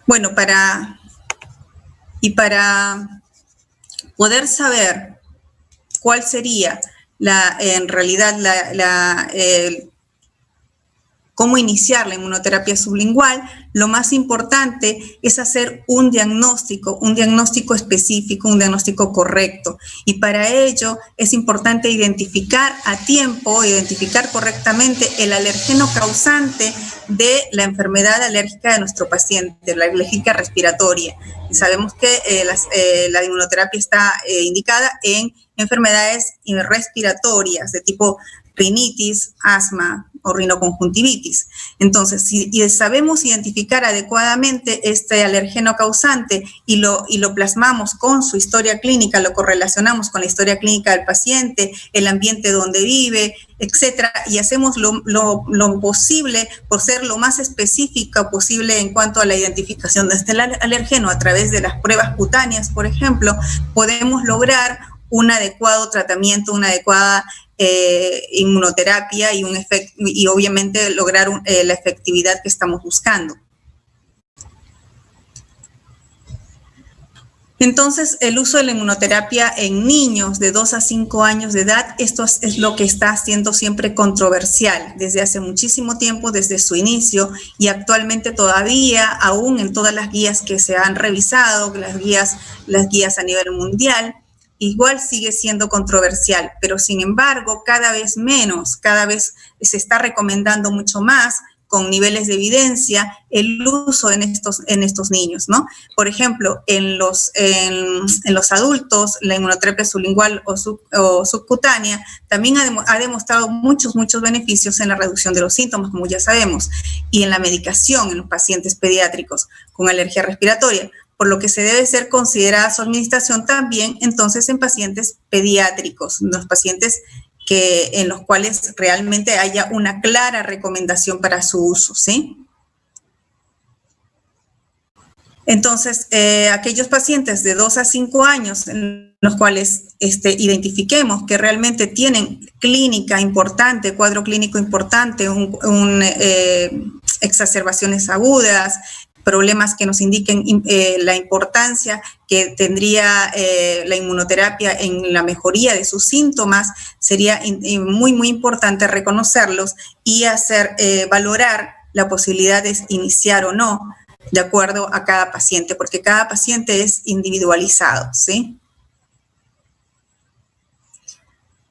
Bueno, para poder saber cuál sería en realidad cómo iniciar la inmunoterapia sublingual, lo más importante es hacer un diagnóstico específico, un diagnóstico correcto. Y para ello es importante identificar a tiempo, identificar correctamente el alergeno causante de la enfermedad alérgica de nuestro paciente, la alérgica respiratoria. Y sabemos que la inmunoterapia está indicada en enfermedades respiratorias de tipo rinitis, asma o rinoconjuntivitis. Entonces, si sabemos identificar adecuadamente este alergeno causante y lo plasmamos con su historia clínica, lo correlacionamos con la historia clínica del paciente, el ambiente donde vive, etcétera, y hacemos lo posible por ser lo más específica posible en cuanto a la identificación de este alergeno a través de las pruebas cutáneas, por ejemplo, podemos lograr un adecuado tratamiento, una adecuada inmunoterapia y obviamente lograr la efectividad que estamos buscando. Entonces, el uso de la inmunoterapia en niños de 2 a 5 años de edad, esto es lo que está siendo siempre controversial desde hace muchísimo tiempo, desde su inicio, y actualmente todavía, aún en todas las guías que se han revisado, las guías a nivel mundial, igual sigue siendo controversial, pero sin embargo, cada vez menos, cada vez se está recomendando mucho más con niveles de evidencia el uso en estos niños, ¿no? Por ejemplo, en los adultos, la inmunoterapia sublingual o subcutánea también ha demostrado muchos beneficios en la reducción de los síntomas, como ya sabemos, y en la medicación en los pacientes pediátricos con alergia respiratoria, por lo que se debe ser considerada su administración también entonces en pacientes pediátricos, los pacientes en los cuales realmente haya una clara recomendación para su uso, ¿sí? Entonces, aquellos pacientes de 2 a 5 años en los cuales identifiquemos que realmente tienen clínica importante, cuadro clínico importante, exacerbaciones agudas, problemas que nos indiquen la importancia que tendría la inmunoterapia en la mejoría de sus síntomas, sería muy importante reconocerlos y valorar la posibilidad de iniciar o no de acuerdo a cada paciente, porque cada paciente es individualizado, ¿sí?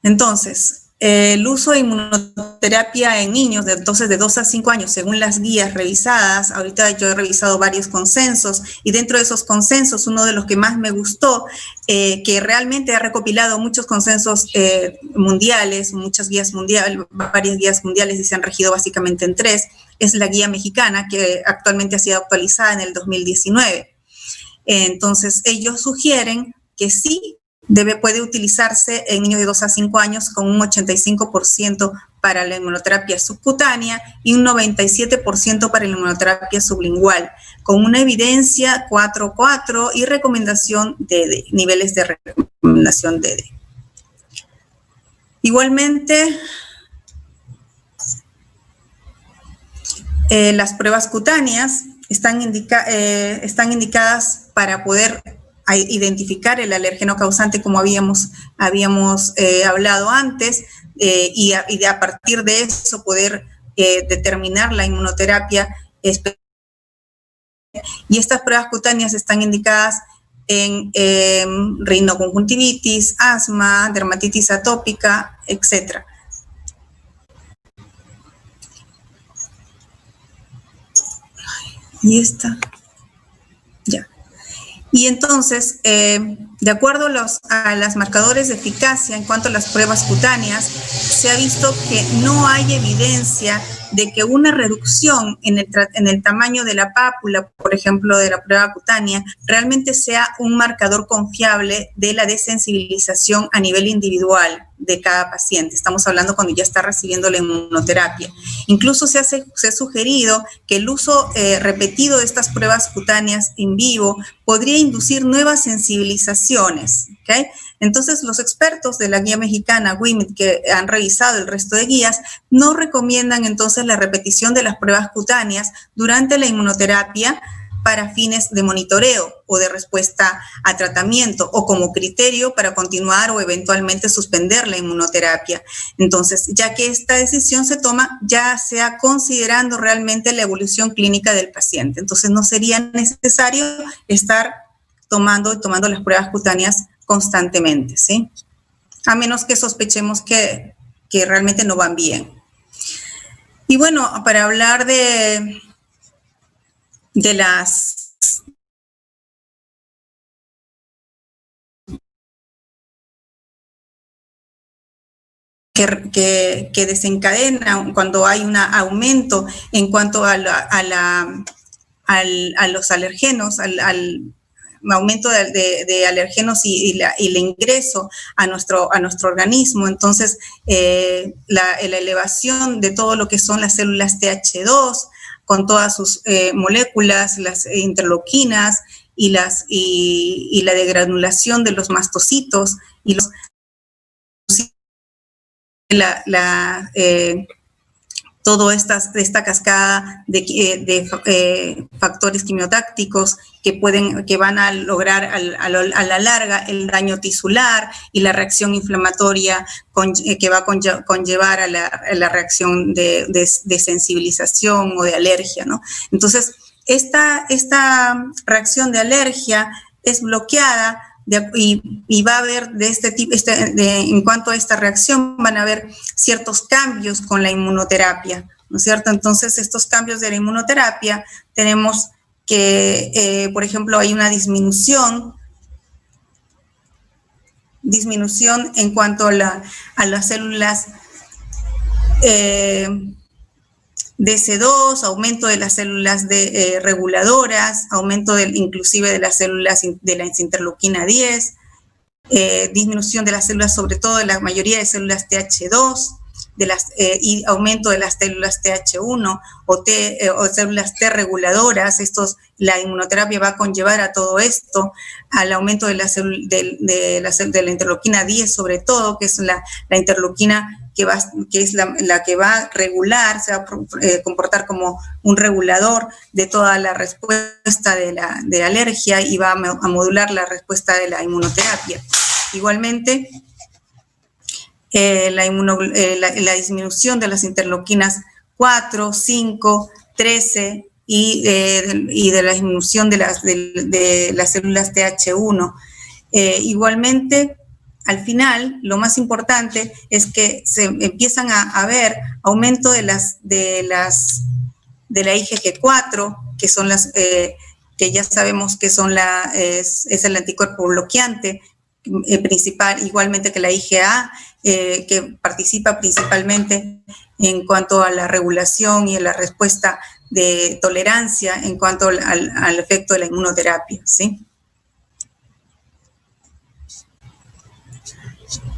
Entonces, el uso de inmunoterapia en niños de 2 a 5 años, según las guías revisadas, ahorita yo he revisado varios consensos y dentro de esos consensos, uno de los que más me gustó, que realmente ha recopilado muchos consensos mundiales, varias guías mundiales y se han regido básicamente en 3, es la guía mexicana que actualmente ha sido actualizada en el 2019. Entonces, ellos sugieren que sí, puede utilizarse en niños de 2 a 5 años con un 85% para la inmunoterapia subcutánea y un 97% para la inmunoterapia sublingual, con una evidencia 4-4 y recomendación DD, niveles de recomendación DD. Igualmente, las pruebas cutáneas están indicadas para poder identificar el alérgeno causante como habíamos hablado antes y a partir de eso poder determinar la inmunoterapia. Y estas pruebas cutáneas están indicadas en rinoconjuntivitis, asma, dermatitis atópica, etc. Y esta, ya. Y entonces, de acuerdo a los marcadores de eficacia en cuanto a las pruebas cutáneas, se ha visto que no hay evidencia de que una reducción en el tamaño de la pápula, por ejemplo, de la prueba cutánea, realmente sea un marcador confiable de la desensibilización a nivel individual de cada paciente. Estamos hablando cuando ya está recibiendo la inmunoterapia. Incluso se ha sugerido que el uso repetido de estas pruebas cutáneas en vivo podría inducir nuevas sensibilizaciones, ¿ok? Entonces, los expertos de la guía mexicana, WIMIT, que han revisado el resto de guías, no recomiendan entonces la repetición de las pruebas cutáneas durante la inmunoterapia para fines de monitoreo o de respuesta a tratamiento o como criterio para continuar o eventualmente suspender la inmunoterapia. Entonces, ya que esta decisión se toma ya sea considerando realmente la evolución clínica del paciente. Entonces, no sería necesario estar tomando las pruebas cutáneas constantemente, ¿sí? A menos que sospechemos que realmente no van bien. Y bueno, para hablar de las que desencadena cuando hay un aumento en cuanto a los alergenos, al aumento de alergenos y el ingreso a nuestro organismo. Entonces, la elevación de todo lo que son las células TH2 con todas sus moléculas, las interleuquinas y la degranulación de los mastocitos y toda esta cascada de factores quimiotácticos que van a lograr a la larga el daño tisular y la reacción inflamatoria que va a conllevar a la reacción de sensibilización o de alergia, ¿no? Entonces, esta reacción de alergia es bloqueada y va a haber de este tipo, en cuanto a esta reacción, van a haber ciertos cambios con la inmunoterapia, ¿no es cierto? Entonces, estos cambios de la inmunoterapia, tenemos que, por ejemplo, hay una disminución en cuanto a las células DC2, aumento de las células reguladoras, aumento inclusive de las células de la interleuquina 10, disminución de las células, sobre todo de la mayoría de células TH2, y aumento de las células TH1 o células T reguladoras. La inmunoterapia va a conllevar a todo esto, al aumento de la interleuquina 10 sobre todo, que es la interleuquina que es la que va a regular, se va a comportar como un regulador de toda la respuesta de alergia y va a modular la respuesta de la inmunoterapia. Igualmente, la disminución de las interleuquinas 4, 5, 13 y de la disminución de las células TH1. Igualmente, al final, lo más importante es que se empiezan a ver aumento de la IgG4, que son que ya sabemos que es el anticuerpo bloqueante principal, igualmente que la IgA, que participa principalmente en cuanto a la regulación y a la respuesta de tolerancia en cuanto al efecto de la inmunoterapia, ¿sí?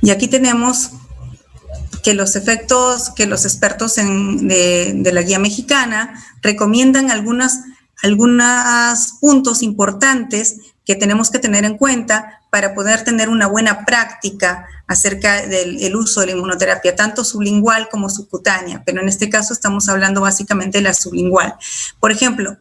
Y aquí tenemos que los efectos que los expertos de la guía mexicana recomiendan algunos puntos importantes que tenemos que tener en cuenta para poder tener una buena práctica acerca del uso de la inmunoterapia, tanto sublingual como subcutánea, pero en este caso estamos hablando básicamente de la sublingual. Por ejemplo,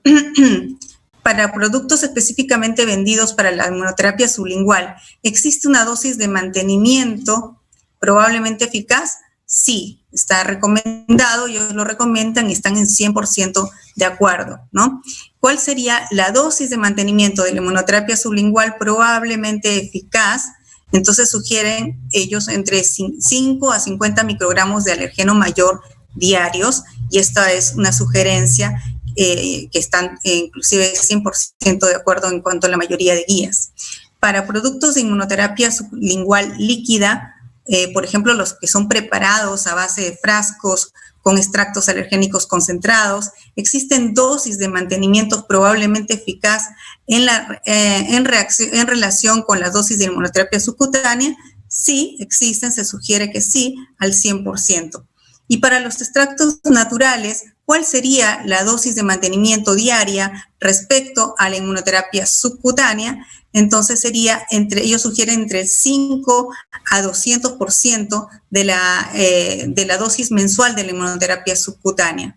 para productos específicamente vendidos para la inmunoterapia sublingual, ¿existe una dosis de mantenimiento probablemente eficaz? Sí, está recomendado, ellos lo recomiendan y están en 100% de acuerdo, ¿no? ¿Cuál sería la dosis de mantenimiento de la inmunoterapia sublingual probablemente eficaz? Entonces sugieren ellos entre 5 a 50 microgramos de alergeno mayor diarios, y esta es una sugerencia que están inclusive 100% de acuerdo en cuanto a la mayoría de guías. Para productos de inmunoterapia sublingual líquida, por ejemplo, los que son preparados a base de frascos con extractos alergénicos concentrados, existen dosis de mantenimiento probablemente eficaz en relación con las dosis de inmunoterapia subcutánea. Sí, existen, se sugiere que sí, al 100%. Y para los extractos naturales, ¿cuál sería la dosis de mantenimiento diaria respecto a la inmunoterapia subcutánea? Entonces ellos sugieren entre 5 a 200% de la dosis mensual de la inmunoterapia subcutánea.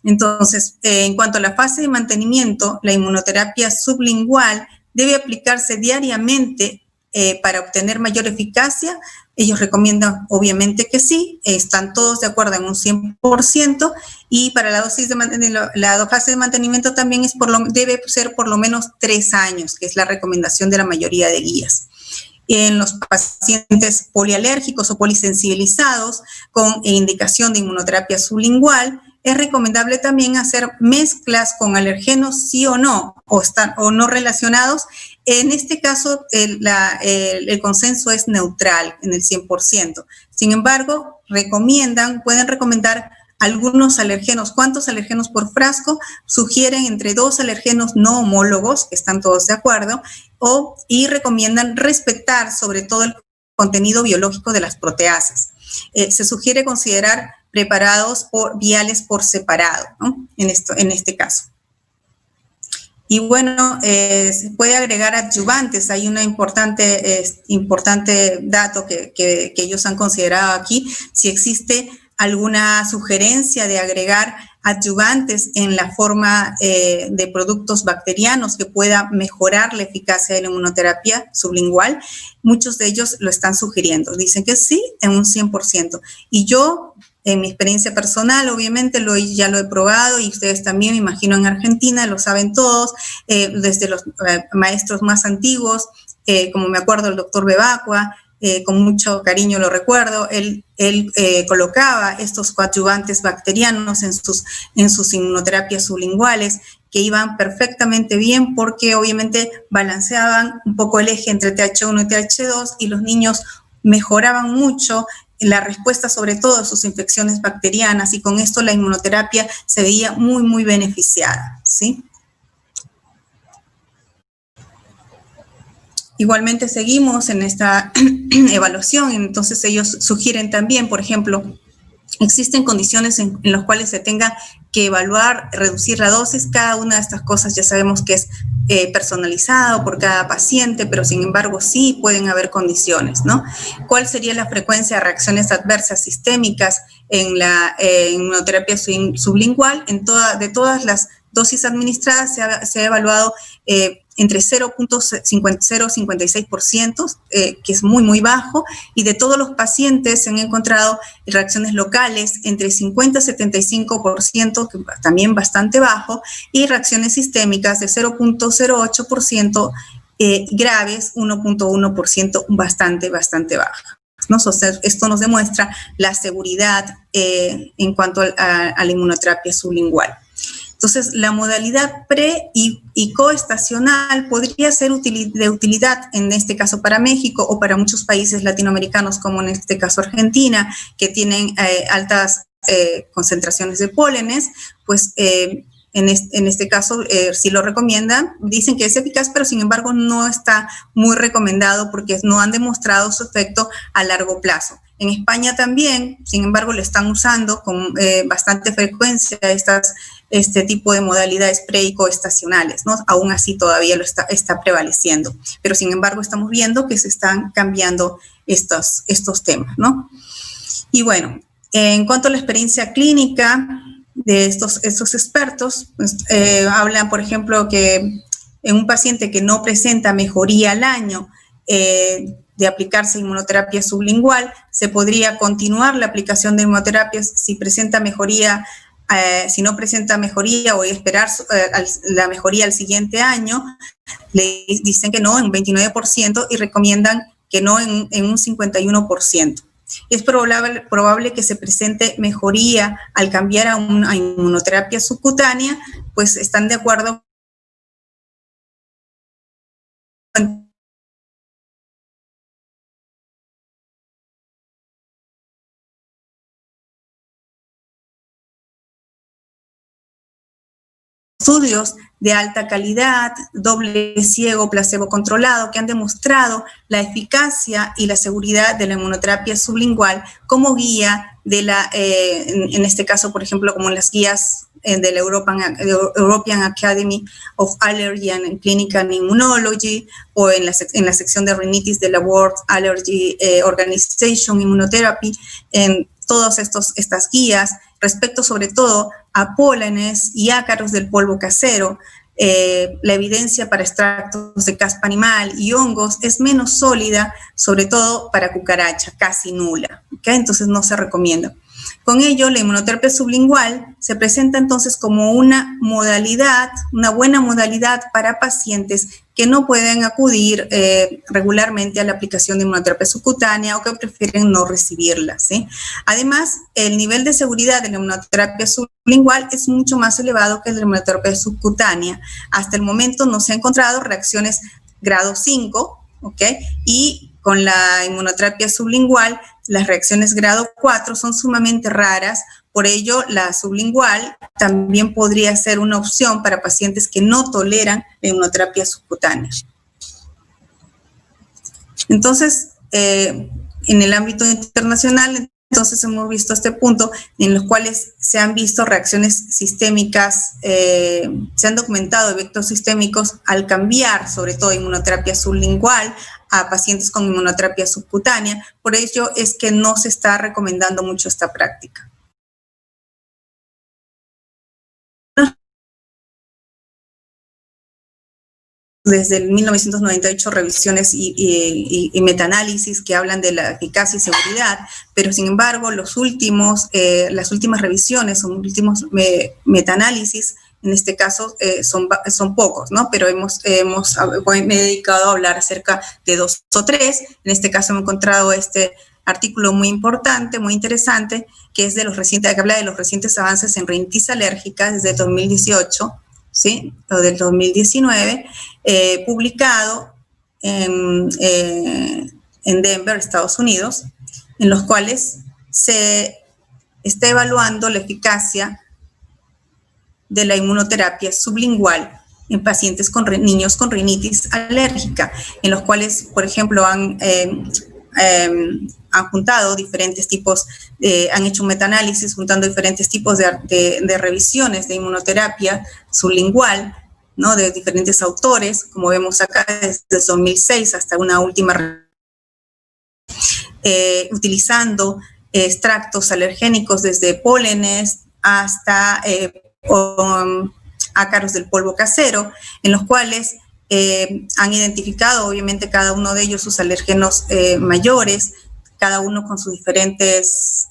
Entonces, en cuanto a la fase de mantenimiento, la inmunoterapia sublingual debe aplicarse diariamente para obtener mayor eficacia. Ellos recomiendan obviamente que sí, están todos de acuerdo en un 100%, y para la dosis la fase de mantenimiento también debe ser por lo menos 3 años, que es la recomendación de la mayoría de guías. En los pacientes polialérgicos o polisensibilizados con indicación de inmunoterapia sublingual, es recomendable también hacer mezclas con alergenos sí o no, o no relacionados. En este caso, el consenso es neutral en el 100%. Sin embargo, pueden recomendar algunos alergenos. ¿Cuántos alergenos por frasco? Sugieren entre 2 alergenos no homólogos, que están todos de acuerdo, y recomiendan respetar sobre todo el contenido biológico de las proteasas. Se sugiere considerar preparados viales por separado, ¿no? En este caso. Y bueno, se puede agregar adyuvantes. Hay un importante dato que ellos han considerado aquí, si existe alguna sugerencia de agregar adyuvantes en la forma de productos bacterianos que pueda mejorar la eficacia de la inmunoterapia sublingual. Muchos de ellos lo están sugiriendo. Dicen que sí, en un 100%. Y yo, en mi experiencia personal, obviamente ya lo he probado, y ustedes también, me imagino, en Argentina, lo saben todos, desde los maestros más antiguos, como me acuerdo el doctor Bebacqua, con mucho cariño lo recuerdo, él colocaba estos coadyuvantes bacterianos en sus inmunoterapias sublinguales, que iban perfectamente bien porque obviamente balanceaban un poco el eje entre TH1 y TH2 y los niños mejoraban mucho la respuesta sobre todo a sus infecciones bacterianas y con esto la inmunoterapia se veía muy, muy beneficiada, ¿sí? Igualmente seguimos en esta evaluación, entonces ellos sugieren también, por ejemplo, existen condiciones en las cuales se tenga que evaluar, reducir la dosis. Cada una de estas cosas ya sabemos que es personalizado por cada paciente, pero sin embargo sí pueden haber condiciones, ¿no? ¿Cuál sería la frecuencia de reacciones adversas sistémicas en la inmunoterapia sublingual? De todas las dosis administradas se ha evaluado entre 0.056%, que es muy, muy bajo, y de todos los pacientes se han encontrado reacciones locales entre 50 y 75%, que también bastante bajo, y reacciones sistémicas de 0.08%, graves 1.1%, bastante, bastante baja, ¿no? Esto nos demuestra la seguridad en cuanto a la inmunoterapia sublingual. Entonces, la modalidad pre y coestacional podría ser de utilidad, en este caso para México o para muchos países latinoamericanos, como en este caso Argentina, que tienen altas concentraciones de pólenes, pues en este caso sí lo recomiendan, dicen que es eficaz, pero sin embargo no está muy recomendado porque no han demostrado su efecto a largo plazo. En España también, sin embargo, lo están usando con bastante frecuencia este tipo de modalidades pre y coestacionales, ¿no? Aún así todavía está prevaleciendo, pero sin embargo estamos viendo que se están cambiando estos temas, ¿no? Y bueno, en cuanto a la experiencia clínica de estos expertos, pues, hablan, por ejemplo, que en un paciente que no presenta mejoría al año de aplicarse inmunoterapia sublingual, se podría continuar la aplicación de inmunoterapias si presenta mejoría. Si no presenta mejoría o esperar la mejoría al siguiente año, le dicen que no en un 29% y recomiendan que no en un 51%. Es probable que se presente mejoría al cambiar a inmunoterapia subcutánea, pues están de acuerdo con estudios de alta calidad, doble ciego, placebo controlado, que han demostrado la eficacia y la seguridad de la inmunoterapia sublingual como guía de en este caso, por ejemplo, como en las guías de la European Academy of Allergy and Clinical Immunology o en la sección de rinitis de la World Allergy Organization Immunotherapy, en todas estas guías, respecto sobre todo a pólenes y ácaros del polvo casero, la evidencia para extractos de caspa animal y hongos es menos sólida, sobre todo para cucaracha, casi nula, ¿okay? Entonces no se recomienda. Con ello, la inmunoterapia sublingual se presenta entonces como una modalidad, una buena modalidad para pacientes que no pueden acudir regularmente a la aplicación de inmunoterapia subcutánea o que prefieren no recibirla, ¿sí? Además, el nivel de seguridad de la inmunoterapia sublingual es mucho más elevado que el de la inmunoterapia subcutánea. Hasta el momento no se han encontrado reacciones grado 5, ¿ok? Y con la inmunoterapia sublingual, las reacciones grado 4 son sumamente raras, por ello la sublingual también podría ser una opción para pacientes que no toleran la inmunoterapia subcutánea. Entonces, en el ámbito internacional, entonces hemos visto este punto en los cuales se han visto reacciones sistémicas, se han documentado efectos sistémicos al cambiar, sobre todo inmunoterapia sublingual, a pacientes con inmunoterapia subcutánea. Por ello es que no se está recomendando mucho esta práctica. Desde el 1998 revisiones y metaanálisis que hablan de la eficacia y seguridad, pero sin embargo las últimas revisiones o últimos metaanálisis En este caso son pocos, ¿no? Pero me he dedicado a hablar acerca de 2 o 3. En este caso he encontrado este artículo muy importante, muy interesante, que es que habla de los recientes avances en rinitis alérgica desde 2018, ¿sí? O del 2019, publicado en Denver, Estados Unidos, en los cuales se está evaluando la eficacia de la inmunoterapia sublingual en pacientes niños con rinitis alérgica, en los cuales, por ejemplo, han juntado diferentes tipos, han hecho un metaanálisis juntando diferentes tipos de revisiones de inmunoterapia sublingual, ¿no? De diferentes autores, como vemos acá, desde 2006 hasta una última, utilizando extractos alergénicos desde pólenes hasta ácaros del polvo casero, en los cuales han identificado, obviamente, cada uno de ellos sus alérgenos mayores, cada uno con sus diferentes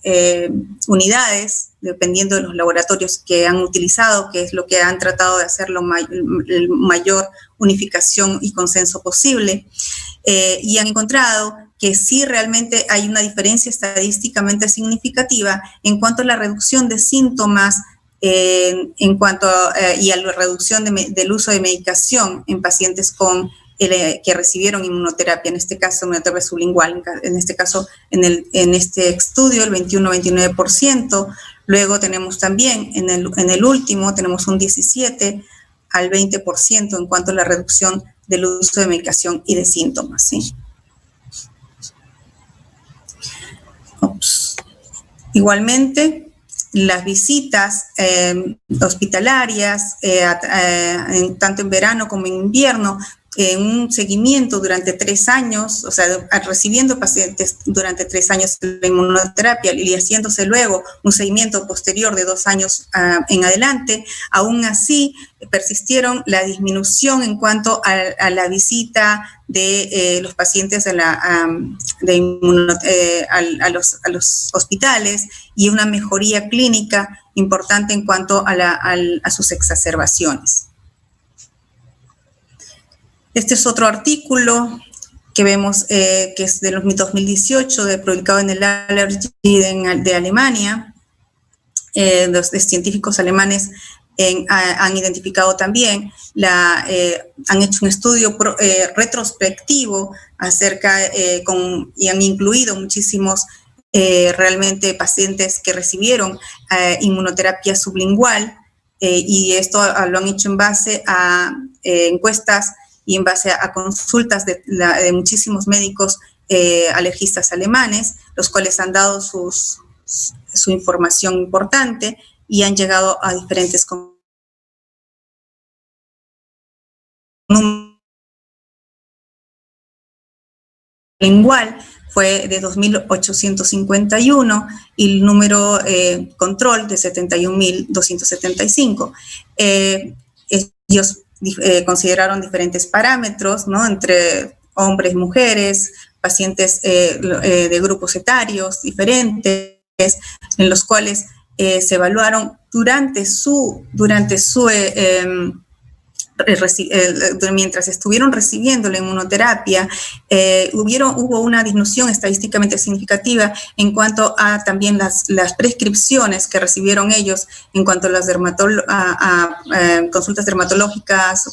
unidades, dependiendo de los laboratorios que han utilizado, que es lo que han tratado de hacer la mayor unificación y consenso posible, y han encontrado que sí realmente hay una diferencia estadísticamente significativa en cuanto a la reducción de síntomas, en cuanto y a la reducción del uso de medicación en pacientes que recibieron inmunoterapia, en este caso inmunoterapia sublingual, en este caso en este estudio el 21-29%, luego tenemos también en el último tenemos un 17 al 20% en cuanto a la reducción del uso de medicación y de síntomas, ¿sí? Igualmente, las visitas hospitalarias, tanto en verano como en invierno, un seguimiento durante 3 años, o sea, recibiendo pacientes durante 3 años de inmunoterapia y haciéndose luego un seguimiento posterior de 2 años en adelante, aún así persistieron la disminución en cuanto a la visita de los pacientes a los hospitales y una mejoría clínica importante en cuanto a sus exacerbaciones. Este es otro artículo que vemos que es de 2018, publicado en el Allergy de Alemania. Los científicos alemanes han identificado también, han hecho un estudio retrospectivo acerca, y han incluido muchísimos realmente pacientes que recibieron inmunoterapia sublingual, y esto lo han hecho en base a encuestas y en base a consultas de muchísimos médicos alergistas alemanes, los cuales han dado su información importante y han llegado a diferentes lingual fue de 2.851 y el número control de 71.275. Ellos consideraron diferentes parámetros, ¿no? Entre hombres, mujeres, pacientes de grupos etarios diferentes, en los cuales se evaluaron mientras estuvieron recibiendo la inmunoterapia, hubo una disminución estadísticamente significativa en cuanto a también las prescripciones que recibieron ellos en cuanto a las consultas dermatológicas,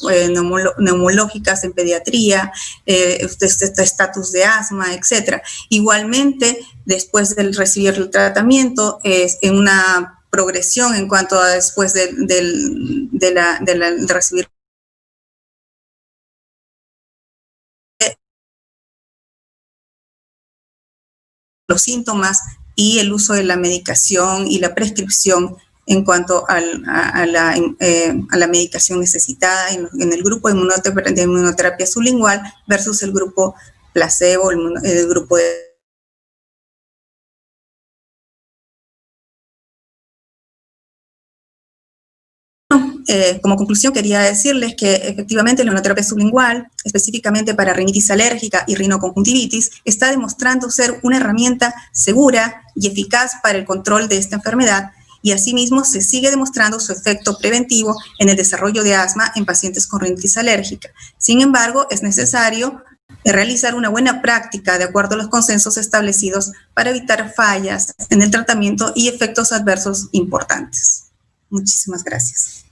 neumológicas en pediatría, estatus de asma, etc. Igualmente, después de recibir el tratamiento, en una progresión en cuanto a después de recibir los síntomas y el uso de la medicación y la prescripción en cuanto a la medicación necesitada en el grupo de inmunoterapia sublingual versus el grupo placebo, el grupo de como conclusión quería decirles que efectivamente la inmunoterapia sublingual, específicamente para rinitis alérgica y rinoconjuntivitis, está demostrando ser una herramienta segura y eficaz para el control de esta enfermedad y asimismo se sigue demostrando su efecto preventivo en el desarrollo de asma en pacientes con rinitis alérgica. Sin embargo, es necesario realizar una buena práctica de acuerdo a los consensos establecidos para evitar fallas en el tratamiento y efectos adversos importantes. Muchísimas gracias.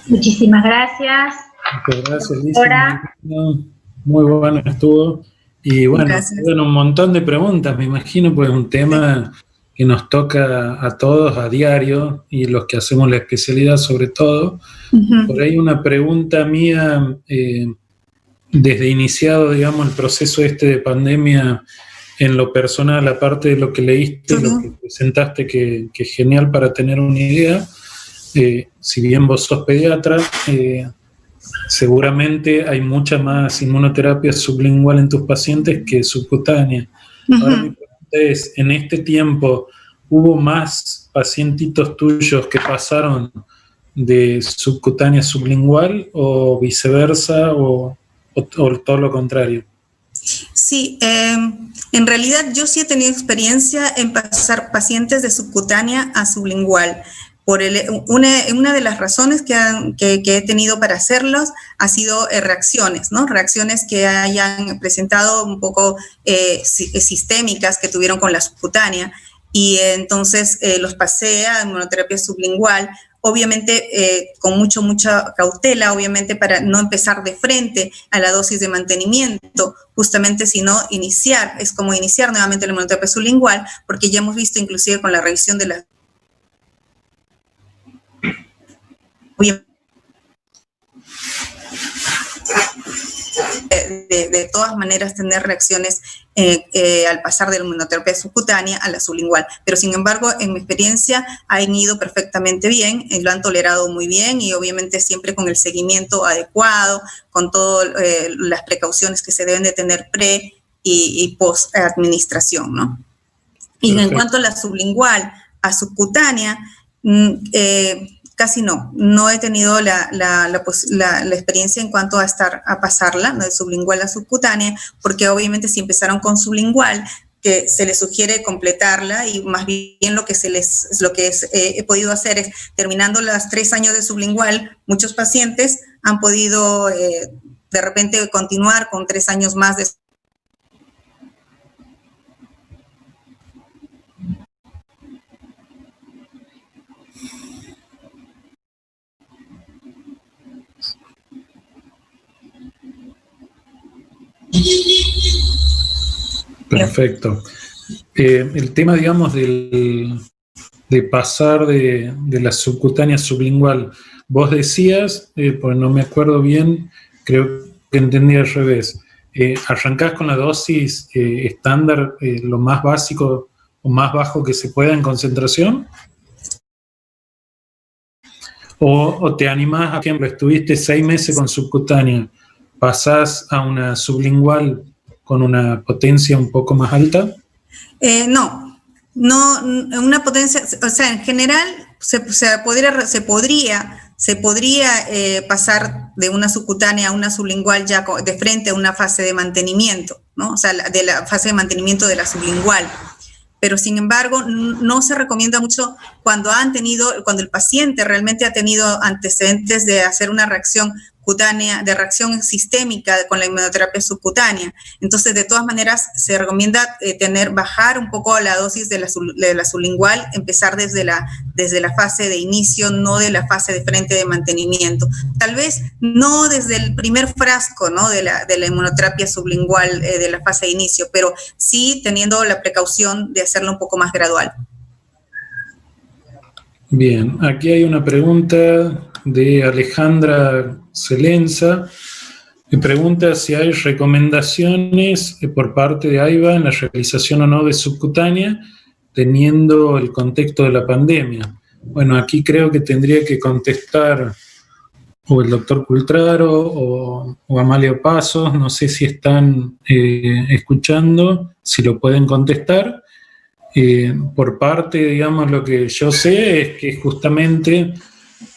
Muchísimas gracias. Muchas gracias, Lisa. Muy bueno estuvo. Y bueno, un montón de preguntas, me imagino, pues es un tema que nos toca a todos a diario y los que hacemos la especialidad sobre todo. Por ahí una pregunta mía, desde iniciado, digamos, el proceso de pandemia, en lo personal, aparte de lo que leíste, lo que presentaste, que es genial para tener una idea, si bien vos sos pediatra, seguramente hay mucha más inmunoterapia sublingual en tus pacientes que subcutánea. Ahora mi pregunta es, en este tiempo, ¿hubo más pacientitos tuyos que pasaron de subcutánea a sublingual o viceversa o todo lo contrario? Sí, en realidad yo sí he tenido experiencia en pasar pacientes de subcutánea a sublingual. Una de las razones que he tenido para hacerlos ha sido reacciones, ¿no? Reacciones que hayan presentado un poco sistémicas que tuvieron con la subcutánea, y entonces los pasé a inmunoterapia sublingual, obviamente con mucha cautela, obviamente para no empezar de frente a la dosis de mantenimiento, justamente sino es como iniciar nuevamente la inmunoterapia sublingual, porque ya hemos visto inclusive con la revisión de la de todas maneras tener reacciones al pasar de la inmunoterapia subcutánea a la sublingual, pero sin embargo en mi experiencia han ido perfectamente bien, lo han tolerado muy bien y obviamente siempre con el seguimiento adecuado, con todas las precauciones que se deben de tener pre y post administración, ¿no? Y perfecto. En cuanto a la sublingual a subcutánea, casi no he tenido la experiencia en cuanto a pasarla, ¿no? De sublingual a subcutánea, porque obviamente si empezaron con sublingual, que se les sugiere completarla, y más bien lo que he podido hacer es, terminando los 3 años de sublingual, muchos pacientes han podido de repente continuar con 3 años más de Perfecto. El tema, digamos, de pasar de la subcutánea a sublingual, vos decías, pues no me acuerdo bien, creo que entendí al revés, arrancás con la dosis estándar, lo más básico o más bajo que se pueda en concentración, o te animás, por ejemplo, estuviste 6 meses con subcutánea, pasás a una sublingual con una potencia un poco más alta. No, una potencia, o sea, en general se podría pasar de una subcutánea a una sublingual ya de frente a una fase de mantenimiento, ¿no? O sea, de la fase de mantenimiento de la sublingual. Pero sin embargo, no se recomienda mucho cuando el paciente realmente ha tenido antecedentes de hacer una reacción cutánea, de reacción sistémica con la inmunoterapia subcutánea. Entonces, de todas maneras, se recomienda bajar un poco la dosis de la sublingual, empezar desde la fase de inicio, no de la fase de frente de mantenimiento. Tal vez no desde el primer frasco, ¿no? de la inmunoterapia sublingual de la fase de inicio, pero sí teniendo la precaución de hacerlo un poco más gradual. Bien, aquí hay una pregunta de Alejandra Celenza. Me pregunta si hay recomendaciones por parte de AIBA en la realización o no de subcutánea, teniendo el contexto de la pandemia. Bueno, aquí creo que tendría que contestar o el doctor Cultraro o Amalia Pasos, no sé si están escuchando, si lo pueden contestar. Por parte, digamos, lo que yo sé es que justamente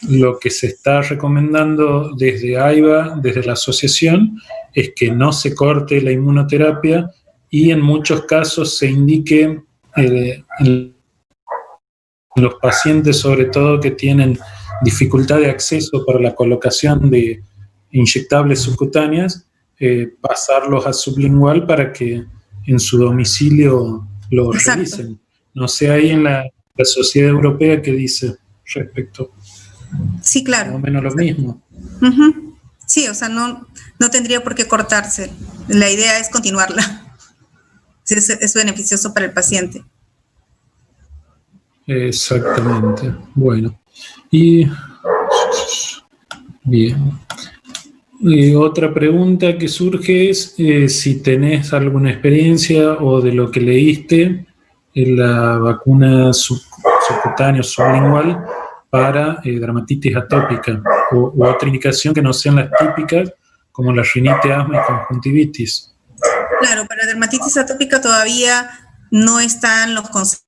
lo que se está recomendando desde AIBA, desde la asociación, es que no se corte la inmunoterapia y en muchos casos se indique en los pacientes, sobre todo que tienen dificultad de acceso para la colocación de inyectables subcutáneas, pasarlos a sublingual para que en su domicilio lo realicen. No sé ahí en la Sociedad Europea qué dice respecto. Sí, claro. Más o menos lo mismo. Uh-huh. Sí, o sea, no tendría por qué cortarse. La idea es continuarla. Es beneficioso para el paciente. Exactamente. Bueno. Y bien. Y otra pregunta que surge es si tenés alguna experiencia o de lo que leíste en la vacuna subcutánea sublingual para dermatitis atópica o otra indicación que no sean las típicas como la rinitis, asma y conjuntivitis. Claro, para dermatitis atópica todavía no están los conceptos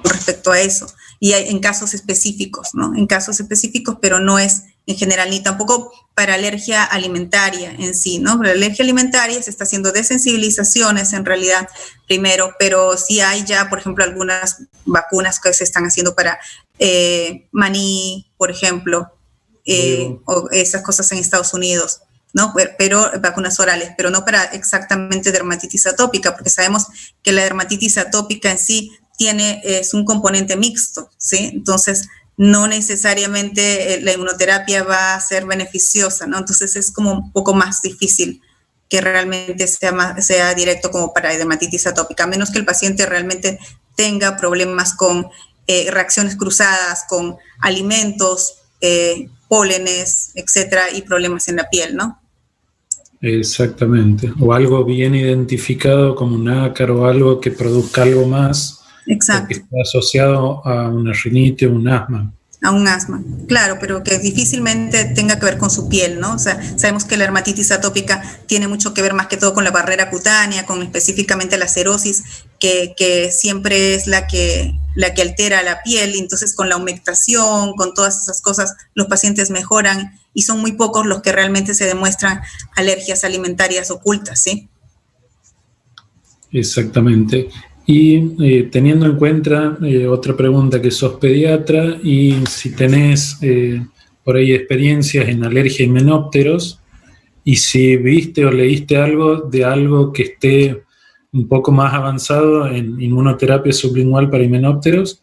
respecto a eso, y hay en casos específicos, ¿no? En casos específicos, pero no es en general, ni tampoco para alergia alimentaria en sí, ¿no? Para alergia alimentaria se está haciendo desensibilizaciones en realidad primero, pero sí hay ya, por ejemplo, algunas vacunas que se están haciendo para maní, por ejemplo, o esas cosas en Estados Unidos, ¿no? Pero vacunas orales, pero no para exactamente dermatitis atópica, porque sabemos que la dermatitis atópica en sí es un componente mixto, ¿sí? Entonces, no necesariamente la inmunoterapia va a ser beneficiosa, ¿no? Entonces, es como un poco más difícil que realmente sea directo como para dermatitis atópica, a menos que el paciente realmente tenga problemas con reacciones cruzadas, con alimentos, pólenes, etcétera, y problemas en la piel, ¿no? Exactamente. O algo bien identificado como un ácaro o algo que produzca algo más. Exacto. Que está asociado a una rinitis o un asma. A un asma, claro, pero que difícilmente tenga que ver con su piel, ¿no? O sea, sabemos que la dermatitis atópica tiene mucho que ver más que todo con la barrera cutánea, con específicamente la cerosis, que siempre es la que altera la piel, y entonces con la humectación, con todas esas cosas, los pacientes mejoran y son muy pocos los que realmente se demuestran alergias alimentarias ocultas, ¿sí? Exactamente. Y teniendo en cuenta otra pregunta, que sos pediatra y si tenés por ahí experiencias en alergia a himenópteros y si viste o leíste algo de algo que esté un poco más avanzado en inmunoterapia sublingual para himenópteros.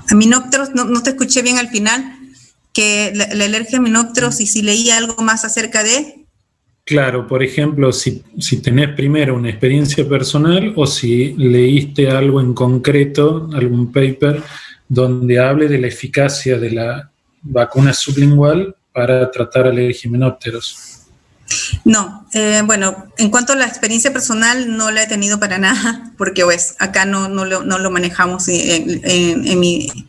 Himenópteros, no te escuché bien al final, que la alergia a himenópteros, y si leí algo más acerca de... Claro, por ejemplo, si tenés primero una experiencia personal o si leíste algo en concreto, algún paper donde hable de la eficacia de la vacuna sublingual para tratar alergia a himenópteros. No, bueno, en cuanto a la experiencia personal no la he tenido para nada, porque pues acá no lo manejamos en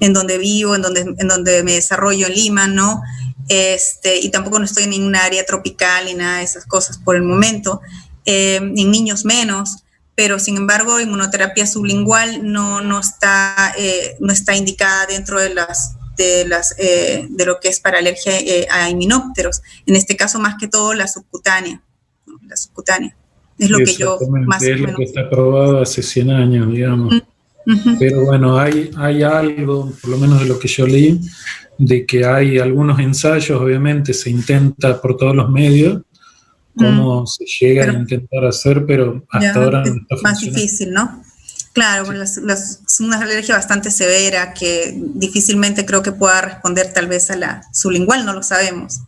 donde vivo, en donde me desarrollo en Lima, ¿no? Y tampoco no estoy en ninguna área tropical ni nada de esas cosas por el momento, en niños menos, pero sin embargo inmunoterapia sublingual no está indicada dentro de lo que es para alergia a himenópteros, en este caso más que todo la subcutánea, ¿no? La subcutánea es lo que yo más o menos... Es lo que está aprobado hace 100 años, digamos. Uh-huh. Pero bueno, hay algo, por lo menos de lo que yo leí, de que hay algunos ensayos, obviamente se intenta por todos los medios, cómo se llega a intentar hacer, pero hasta ahora no está funcionando. Más difícil, ¿no? Claro, sí. Es una alergia bastante severa que difícilmente creo que pueda responder tal vez a la sublingual, no lo sabemos.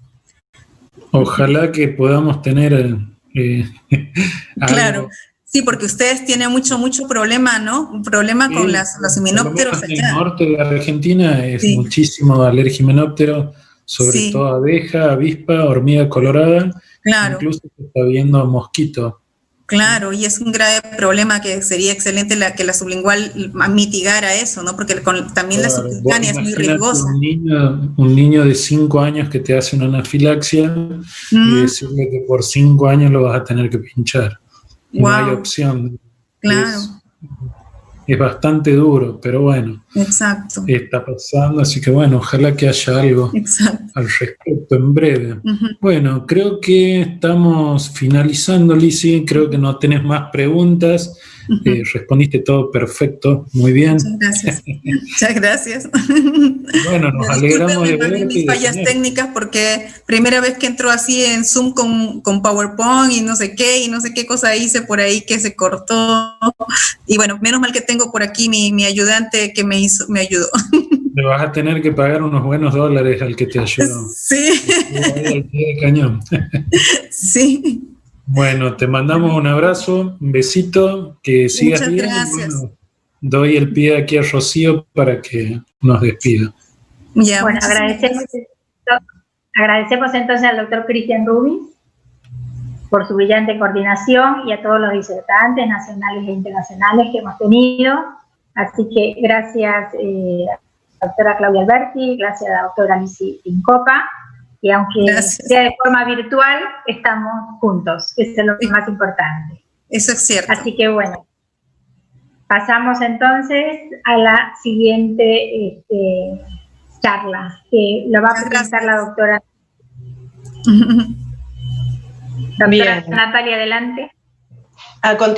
Ojalá que podamos tener claro. algo. Sí, porque ustedes tienen mucho problema, ¿no? Un problema con los himenópteros allá. En el norte de Argentina es muchísimo alergia a himenóptero, sobre todo abeja, avispa, hormiga colorada. Claro. Incluso se está viendo mosquito. Claro, y es un grave problema que sería excelente que la sublingual mitigara eso, ¿no? Porque también la subcutánea es muy riesgosa. Un niño de 5 años que te hace una anafilaxia y decirle que por 5 años lo vas a tener que pinchar. No hay opción. Claro. es bastante duro, pero bueno, exacto, está pasando, así que bueno, ojalá que haya algo exacto. al respecto en breve. Ujú. Bueno, creo que estamos finalizando, Lizzy, creo que no tenés más preguntas. Respondiste todo perfecto, muy bien. Muchas gracias. Muchas gracias. Bueno, nos alegramos de Discúlpenme más bien verte y mis de fallas tenerte. técnicas porque primera vez que entro así en Zoom con PowerPoint y no sé qué cosa hice por ahí que se cortó. Y bueno, menos mal que tengo por aquí mi ayudante que me ayudó. Le vas a tener que pagar unos buenos dólares al que te ayudó. Sí, Estuvo ahí al pie de cañón. sí. Bueno, te mandamos un abrazo, un besito, que sigas Muchas bien. gracias. Y bueno, doy el pie aquí a Rocío para que nos despida. Ya, Bueno, muchísimas agradecemos entonces al doctor Cristian Rubins por su brillante coordinación y a todos los disertantes nacionales e internacionales que hemos tenido. Así que gracias, doctora Claudia Alberti, gracias a la doctora Lizzy Pincopa, y aunque sea de forma virtual, estamos juntos, eso es lo más importante. Eso es cierto. Así que bueno, pasamos entonces a la siguiente charla, que lo va a presentar la doctora. Doctora Natalia, adelante. A continuación.